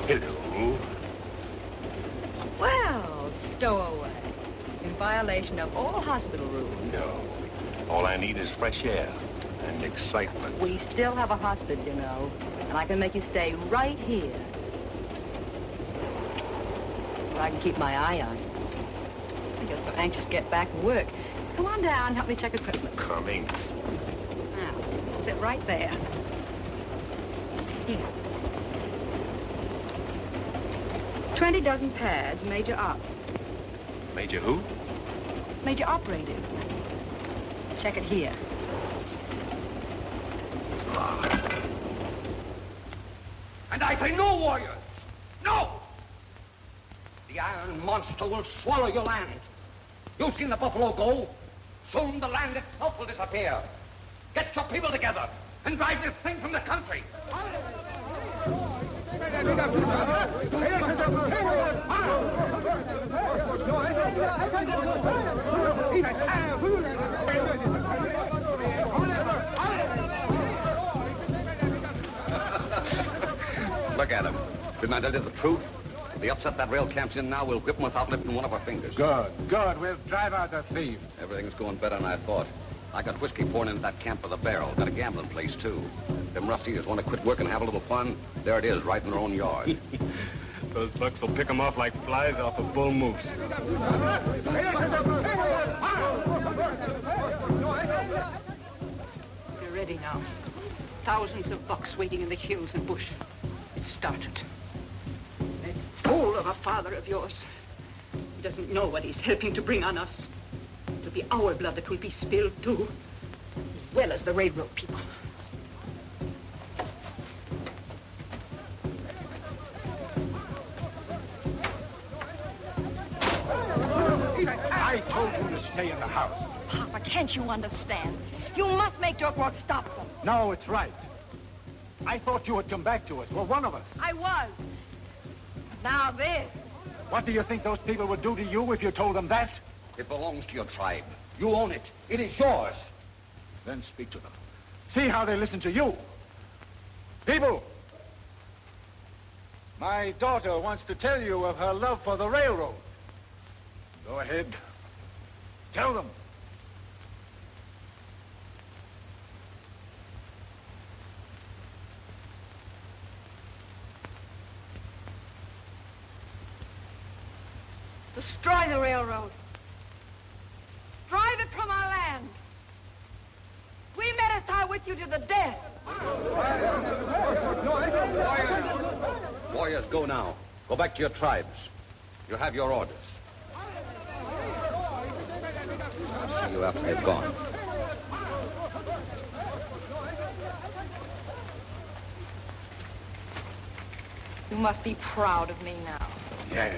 Hello. Well, stowaway. In violation of all hospital rules. No. All I need is fresh air and excitement. We still have a hospital, you know. And I can make you stay right here. Well, I can keep my eye on you. You're so anxious to get back to work. Come on down and help me check equipment. Coming. Now, sit right there. Here. 20 dozen pads, Major Op. Major who? Major Operative. Check it here. And I say no, warriors! No! The iron monster will swallow your land. You've seen the buffalo go. Soon the land itself will disappear. Get your people together and drive this thing from the country. Look at him. Didn't I tell you the truth? If they upset that rail camp's in now, we'll whip them without lifting one of our fingers. Good, good. We'll drive out the thieves. Everything's going better than I thought. I got whiskey pouring into that camp with a barrel. Got a gambling place, too. Them rust eaters want to quit work and have a little fun. There it is, right in their own yard. Those bucks will pick them off like flies off a bull moose. We're ready now. Thousands of bucks waiting in the hills and bush. It started. That fool of a father of yours. He doesn't know what he's helping to bring on us. It'll be our blood that will be spilled, too. As well as the railroad people. I told you to stay in the house. Papa, can't you understand? You must make Dirk Rock stop them. No, it's right. I thought you would come back to us. Well, one of us. I was. Now this. What do you think those people would do to you if you told them that? It belongs to your tribe. You own it. It is yours. Then speak to them. See how they listen to you. People, my daughter wants to tell you of her love for the railroad. Go ahead. Tell them. Destroy the railroad. Drive it from our land. We meant to tie with you to the death. Warriors, go now. Go back to your tribes. You have your orders. I'll see you after they've gone. You must be proud of me now. Yes.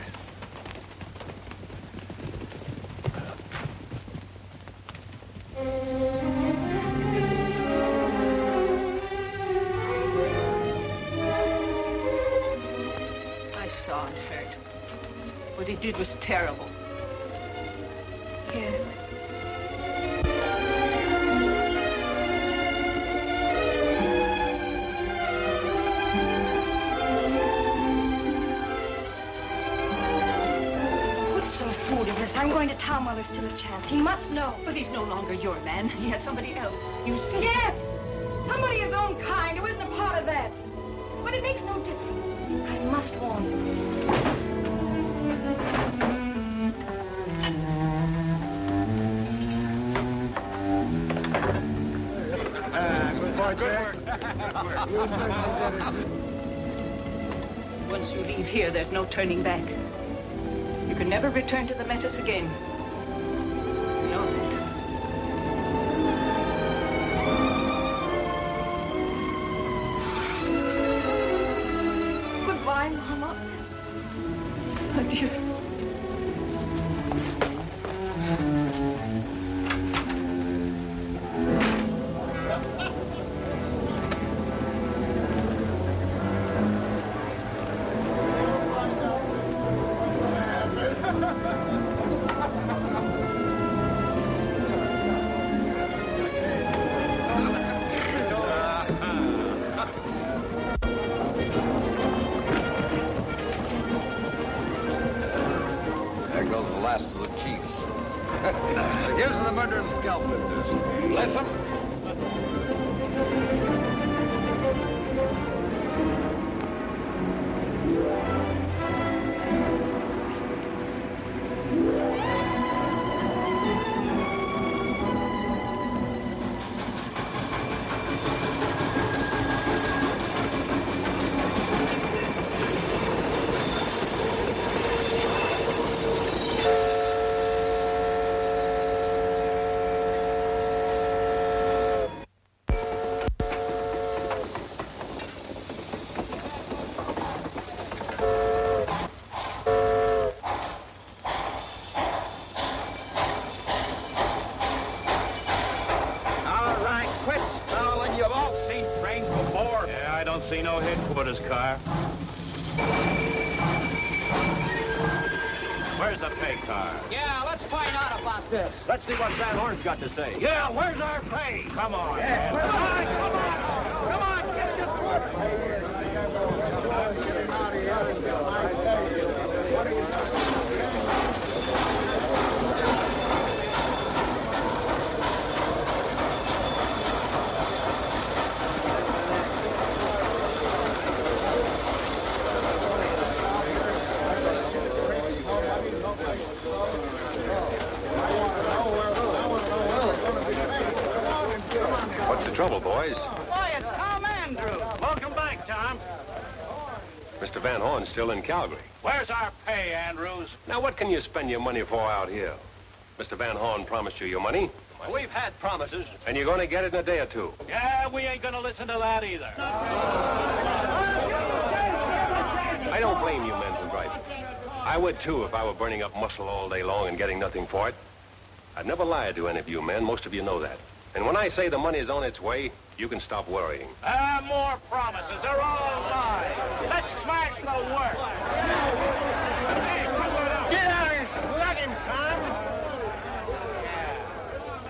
I saw and heard. What he did was terrible. Yes. Put some food in this. I'm going to Tom while there's still a chance. He must know. But he's no longer your man. He has somebody else. You see? Yes! Somebody his own kind who isn't a part of that. But it makes no difference. I must warn you. Good work. Good work. Once you leave here, there's no turning back. You can never return to the Metis again. You know that. Goodbye, Mama. Adieu. There goes the last of the chiefs. Here's to the murder and scalp lifters. Bless them. See no headquarters car. Where's the pay car? Yeah, let's find out about this. Let's see what Van Horn's got to say. Yeah, where's our pay? Come on. Yeah. Come on, get this work. What's the trouble, boys? Why, it's Tom Andrews. Welcome back, Tom. Mr. Van Horn's still in Calgary. Where's our pay, Andrews? Now, what can you spend your money for out here? Mr. Van Horn promised you your money, We've had promises. and you're going to get it in a day or two. Yeah, we ain't gonna listen to that either. I don't blame you men for griping. I would, too, if I were burning up muscle all day long and getting nothing for it. I'd never lied to any of you men. Most of you know that. And when I say the money is on its way, you can stop worrying. More promises. They're all lies. Let's smash the work. Get out and slug him, Tom.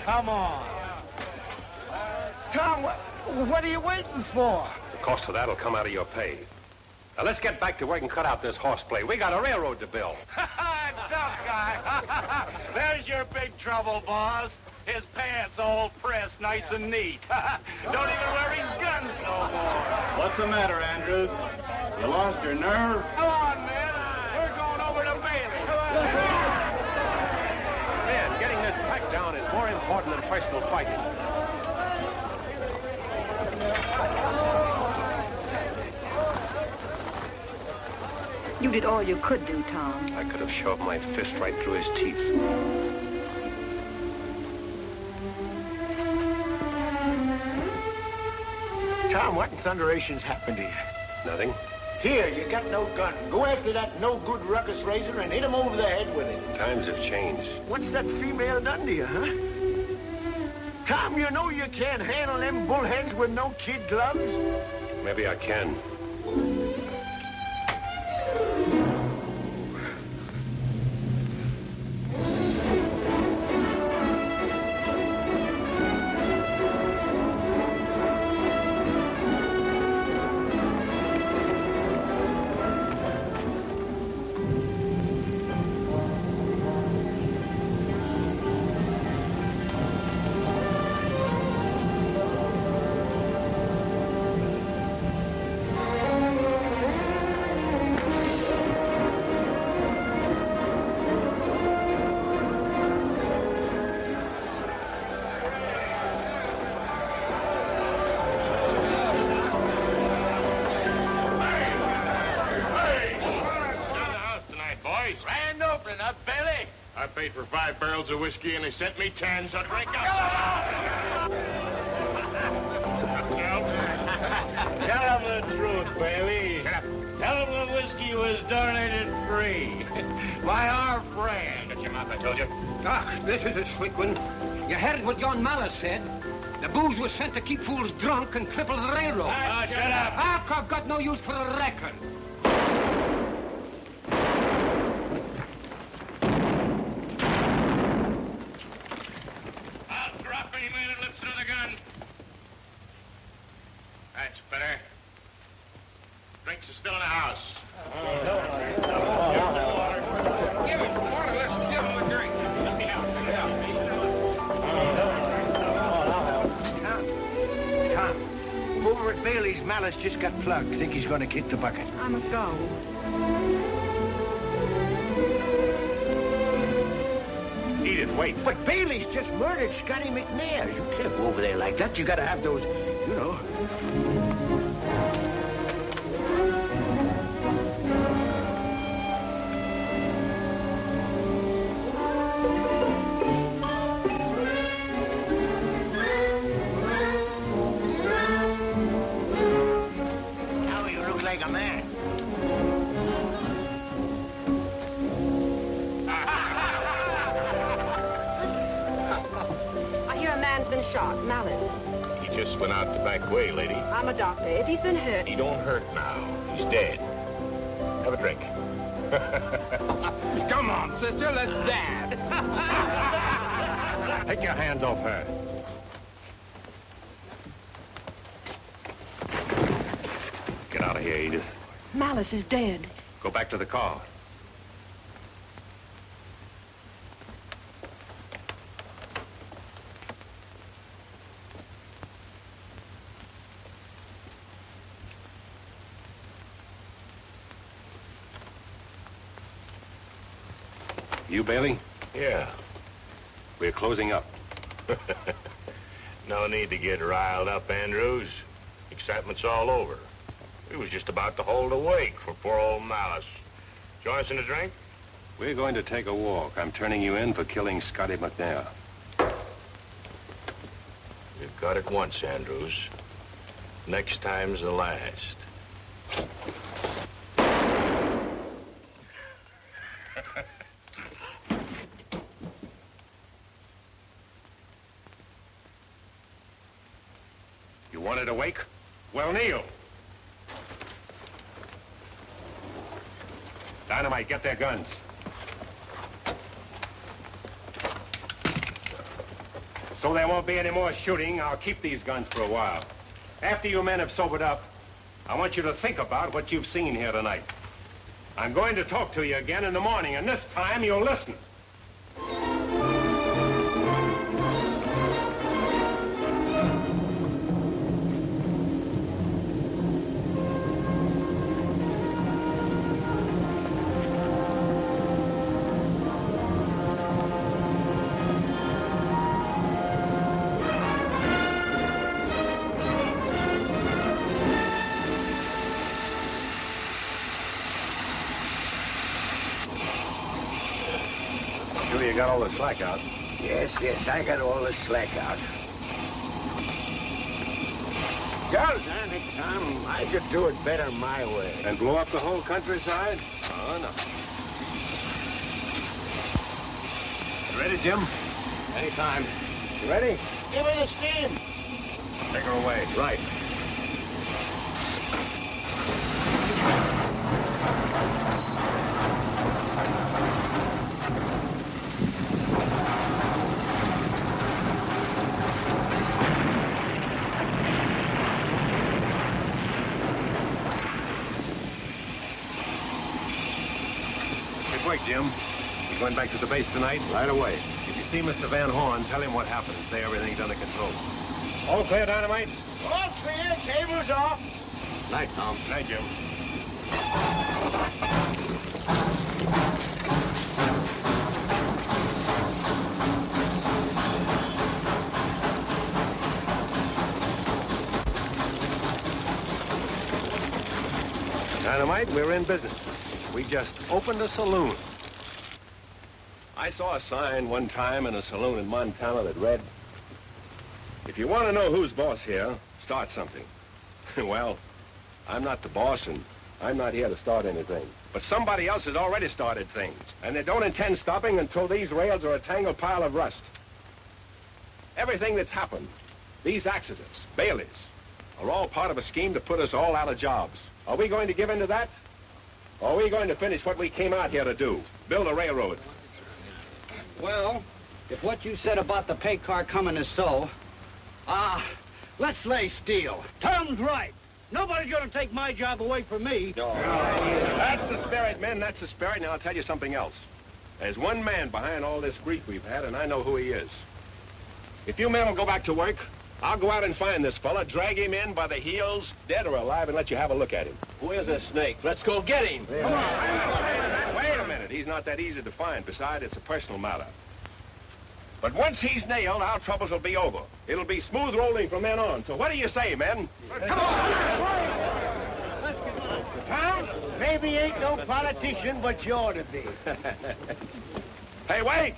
Come on. Tom, what are you waiting for? The cost of that'll come out of your pay. Now, let's get back to work and cut out this horseplay. We got a railroad to build. Tough guy. There's your big trouble, boss. His pants all pressed nice and neat. Don't even wear his guns no more. What's the matter, Andrews? You lost your nerve? Come on, men. We're going over to Bailey. Come on. Man, getting this track down is more important than personal fighting. You did all you could do, Tom. I could have shoved my fist right through his teeth. Tom, what in thunderation's happened to you? Nothing. Here, you got no gun. Go after that no-good ruckus raiser and hit him over the head with it. Times have changed. What's that female done to you, huh? Tom, you know you can't handle them bullheads with no kid gloves. Maybe I can. paid for 5 barrels of whiskey, and they sent me 10, so drink up. Tell them the truth, Bailey. Tell them the whiskey was donated free by our friend. Shut your mouth, I told you. Ah, this is a slick one. You heard what John Malice said. The booze was sent to keep fools drunk and cripple the railroad. Ah, shut up. I've got no use for a record. I'll drop any man that lifts another gun. That's better. Drinks are still in the house. Give him water. Let's give him a drink. Tom, over at Bailey's, Malice just got plugged. Think he's going to kick the bucket. I must go. Edith, wait. But Bailey's just murdered Scotty McNair. You can't go over there like that. You got to have those, you know. Now you look like a man. I hear a man's been shot. Malice. He just went out the back way, lady. I'm a doctor. If he's been hurt... He don't hurt now. He's dead. Have a drink. Come on, sister, let's dance. Take your hands off her. Get out of here, Edith. Malice is dead. Go back to the car. You, Bailey? Yeah. We're closing up. No need to get riled up, Andrews. Excitement's all over. We was just about to hold a wake for poor old Malice. Join us in a drink? We're going to take a walk. I'm turning you in for killing Scotty McNair. You've got it once, Andrews. Next time's the last. You wanted a wake? Well, kneel. Dynamite, get their guns. So there won't be any more shooting. I'll keep these guns for a while. After you men have sobered up, I want you to think about what you've seen here tonight. I'm going to talk to you again in the morning, and this time you'll listen. Sure you got all the slack out? Yes, I got all the slack out. Doggone it, Tom. I could do it better my way. And blow up the whole countryside? Oh, no. You ready, Jim? Anytime. You ready? Give her the steam. Take her away. Right. Good work, Jim. You going back to the base tonight? Right away. If you see Mr. Van Horn, tell him what happened. Say everything's under control. All clear, Dynamite? All clear. Cable's off. Night, Tom. Night, Jim. Dynamite, we're in business. We just opened a saloon. I saw a sign one time in a saloon in Montana that read, "If you want to know who's boss here, start something." Well, I'm not the boss, and I'm not here to start anything. But somebody else has already started things, and they don't intend stopping until these rails are a tangled pile of rust. Everything that's happened, these accidents, Bailey's, are all part of a scheme to put us all out of jobs. Are we going to give in to that? Or are we going to finish what we came out here to do? Build a railroad? Well, if what you said about the pay car coming is so, let's lay steel. Tom's right. Nobody's gonna take my job away from me. No. That's the spirit, men. That's the spirit. Now, I'll tell you something else. There's one man behind all this grief we've had, and I know who he is. If you men will go back to work, I'll go out and find this fella, drag him in by the heels, dead or alive, and let you have a look at him. Where's the snake? Let's go get him. Come on. Wait a minute. He's not that easy to find. Besides, it's a personal matter. But once he's nailed, our troubles will be over. It'll be smooth rolling from then on. So what do you say, men? Come on! Tom, maybe ain't no politician, but you ought to be. Hey, wait!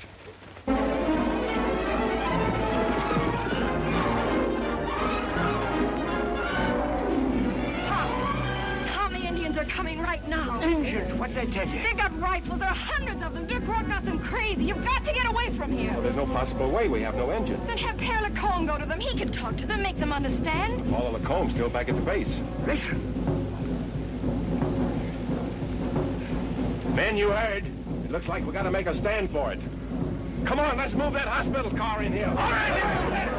They're coming right now. Indians, what'd they tell you? They've got rifles. There are hundreds of them. Dirk Rock got them crazy. You've got to get away from here. Well, there's no possible way. We have no engine. Then have Père Lacombe go to them. He can talk to them, make them understand. Paula Lacombe's still back at the base. Listen. Men, you heard. It looks like we got to make a stand for it. Come on, let's move that hospital car in here. All right!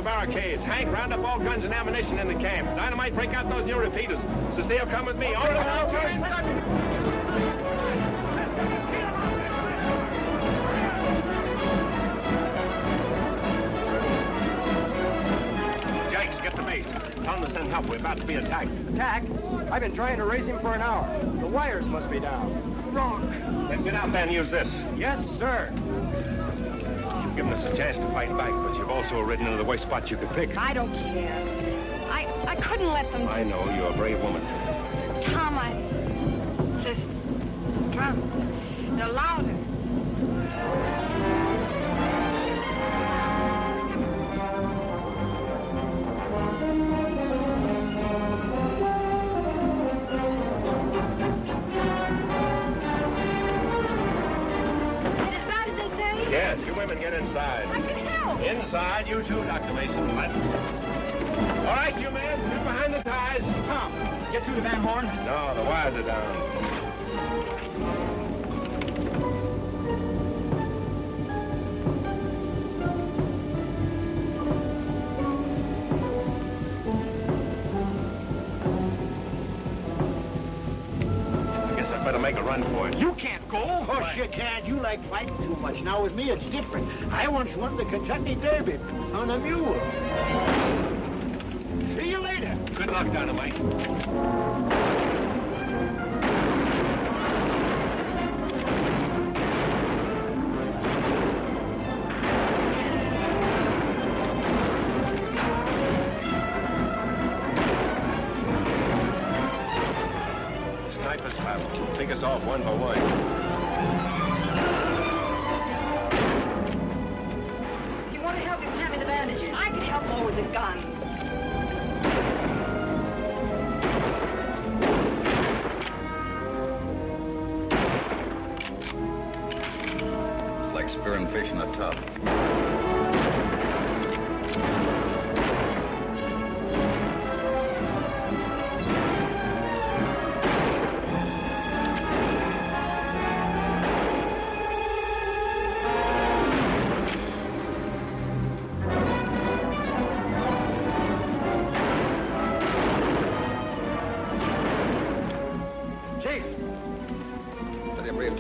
Barricades. Hank, round up all guns and ammunition in the camp. Dynamite, break out those new repeaters. Cecile, come with me. Over the mountain. Jakes, get the base. Tell them to send help. We're about to be attacked. Attack? I've been trying to raise him for an hour. The wires must be down. Rock. Then get out there and use this. Yes, sir. You've given us a chance to fight back, but you've also ridden into the worst spot you could pick. I don't care. I couldn't let them... I know. You're a brave woman. Tom, This... drums. They're louder. Yes, you women get inside. I can help. Inside, you too, Dr. Mason. All right, you men, get behind the ties. Tom, get through the Van Horn? No, the wires are down. Better make a run for it. You can't go. Of course you can't. You like fighting too much. Now with me, it's different. I once won the Kentucky Derby on a mule. See you later. Good luck, Dynamite. Take us off one by one. If you want to help, you can have me the bandages. I can help more with the gun. sugar and fish in a tub.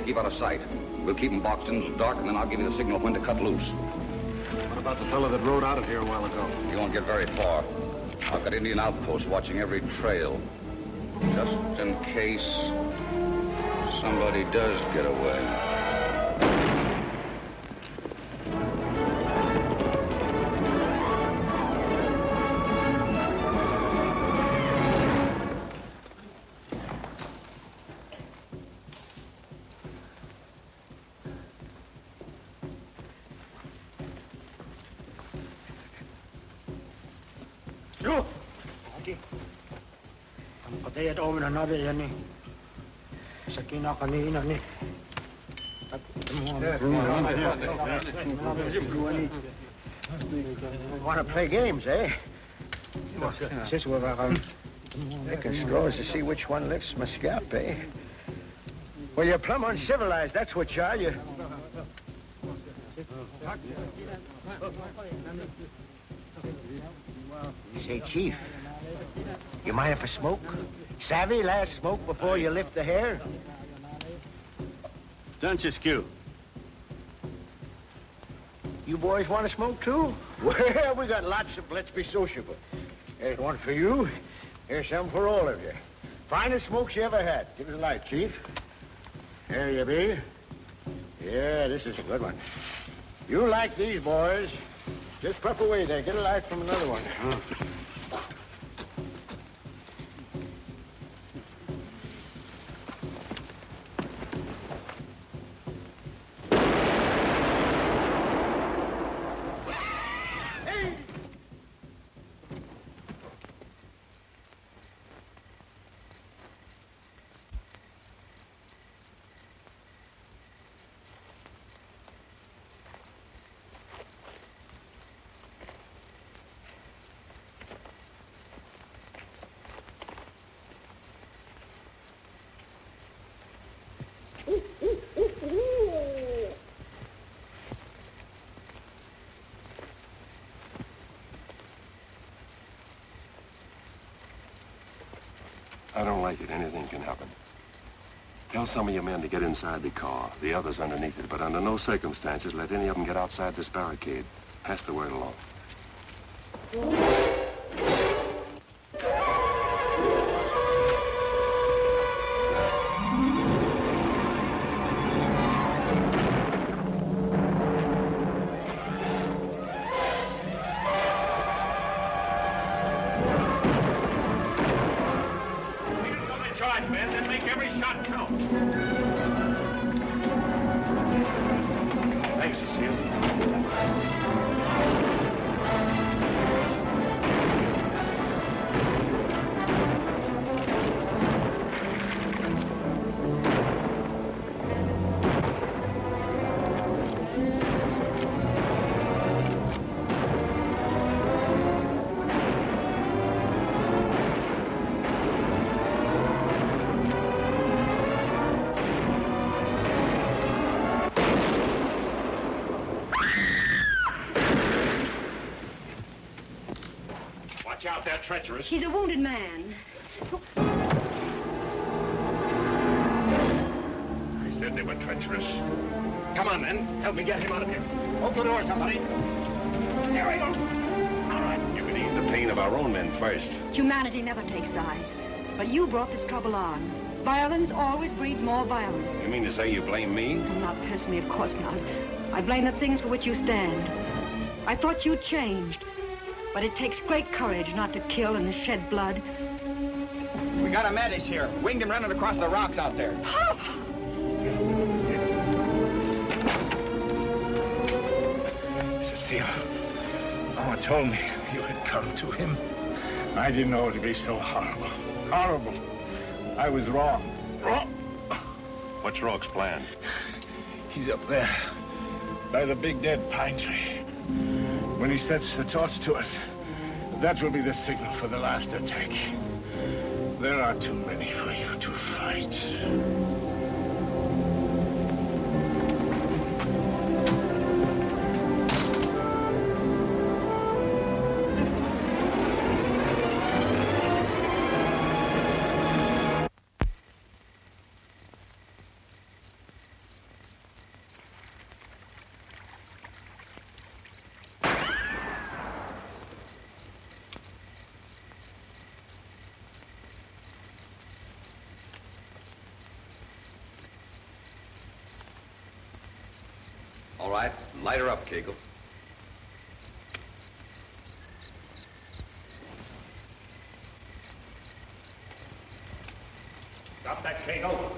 Keep out of sight. We'll keep them boxed in the dark, and then I'll give you the signal when to cut loose. What about the fellow that rode out of here a while ago? You won't get very far. I've got Indian outposts watching every trail. Just in case somebody does get away. Patay om na nabi yan ni. Sa kina kanina ni. Want to play games, eh? Since we're making straws to see which one lifts my scalp, eh? Well, you're plumb uncivilized, that's what you are. You say, Chief, you mind if I smoke? Savvy, last smoke before you lift the hair? Don't you skew? You boys want to smoke, too? Well, we got lots of let's be sociable. There's one for you. Here's some for all of you. Finest smokes you ever had. Give it a light, Chief. There you be. Yeah, this is a good one. You like these, boys. Just puff away there. Get a light from another one. I don't like it. Anything can happen. Tell some of your men to get inside the car, the others underneath it, but under no circumstances let any of them get outside this barricade. Pass the word along. Watch out, they're treacherous. He's a wounded man. I said they were treacherous. Come on, men. Help me get him out of here. Open the door, somebody. Here we go. All right, you can ease the pain of our own men first. Humanity never takes sides. But you brought this trouble on. Violence always breeds more violence. You mean to say you blame me? Not personally, of course not. I blame the things for which you stand. I thought you changed. But it takes great courage not to kill and shed blood. We got a Naish here. Winged him running across the rocks out there. Cecile, Mama told me you had come to him. I didn't know it would be so horrible. Horrible. I was wrong. Wrong? What's Rourke's plan? He's up there. by the big dead pine tree. When he sets the torch to it, that will be the signal for the last attack. There are too many for you to fight. All right, light her up, Kegel. Stop that, Kegel.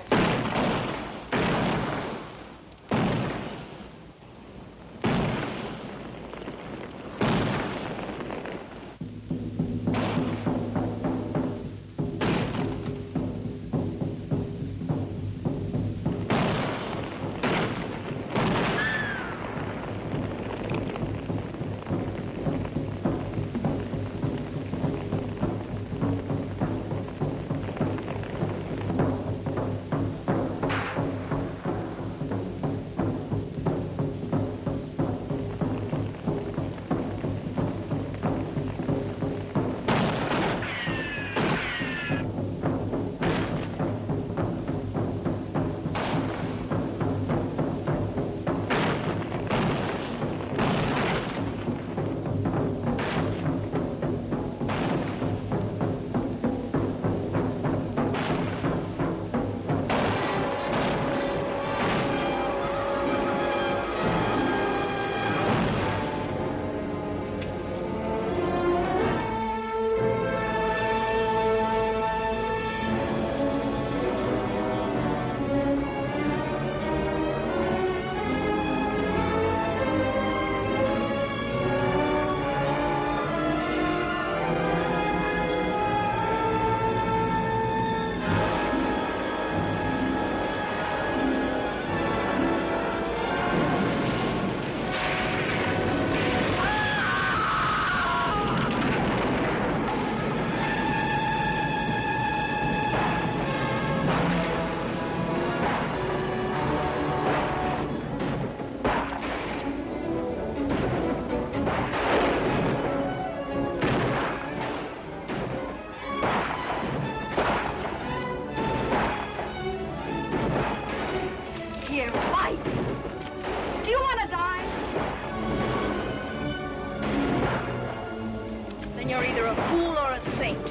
You're either a fool or a saint.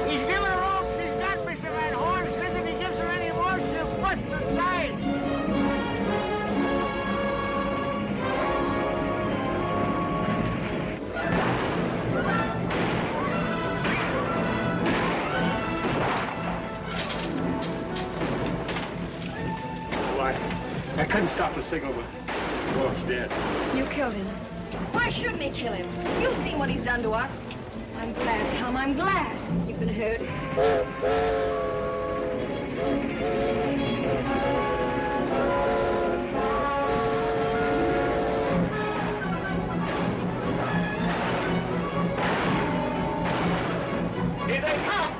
He's giving her all she's got, Mr. Van Horn. Says if he gives her any more, she'll bust the sides. I couldn't stop the signal, but George's dead. You killed him. Why shouldn't he kill him? You've seen what he's done to us. I'm glad, Tom. I'm glad you've been hurt. Here they come!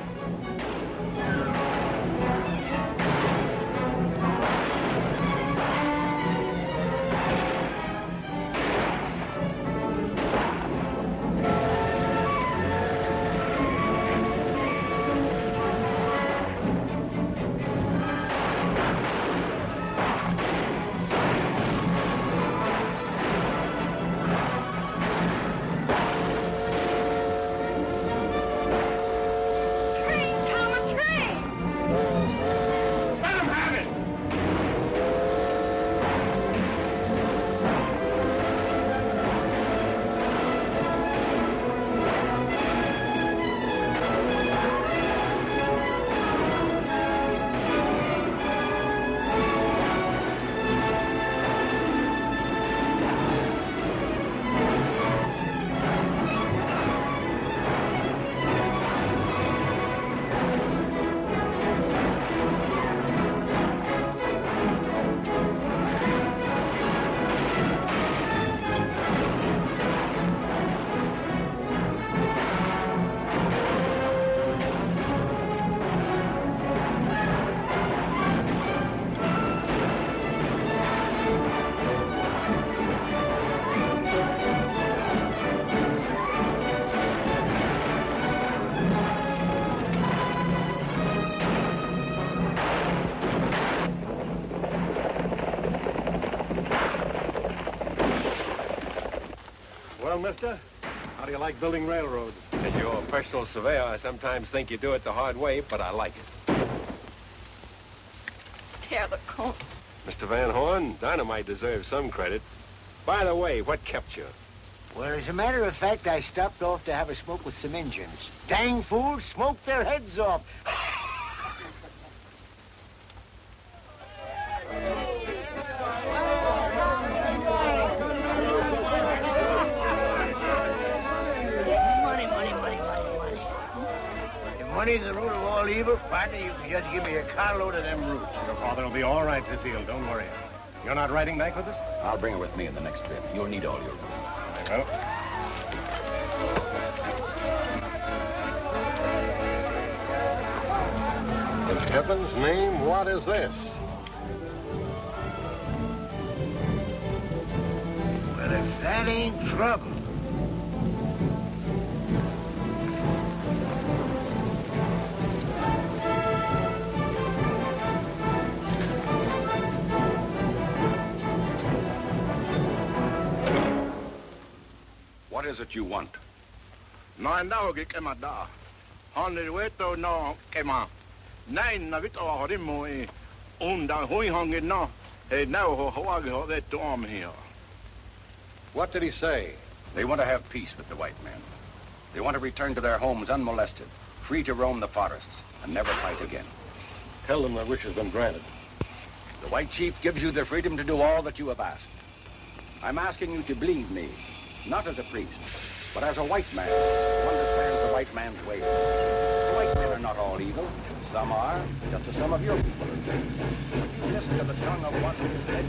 mister. How do you like building railroads? As your personal surveyor, I sometimes think you do it the hard way, but I like it. Tear the cone. Mr. Van Horn, Dynamite deserves some credit. By the way, what kept you? Well, as a matter of fact, I stopped off to have a smoke with some Injuns. Dang fools smoked their heads off. Money's the root of all evil, partner. You can just give me a carload of them roots. Your father will be all right, Cecile. Don't worry. You're not riding back with us? I'll bring her with me in the next trip. You'll need all your room. Well. In heaven's name, what is this? Well, if that ain't trouble. What is it you want? No kemada. Honey weto no kema. Nine na vito horimo e unda hui hongi no. Hey now ho hoagi ho that arm here. What did he say? They want to have peace with the white men. They want to return to their homes unmolested, free to roam the forests, and never fight again. Tell them their wish has been granted. The white chief gives you the freedom to do all that you have asked. I'm asking you to believe me, not as a priest, but as a white man who understands the white man's ways. The white men are not all evil. Some are, just as some of your people are. Listen to the tongue of one who is led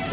you.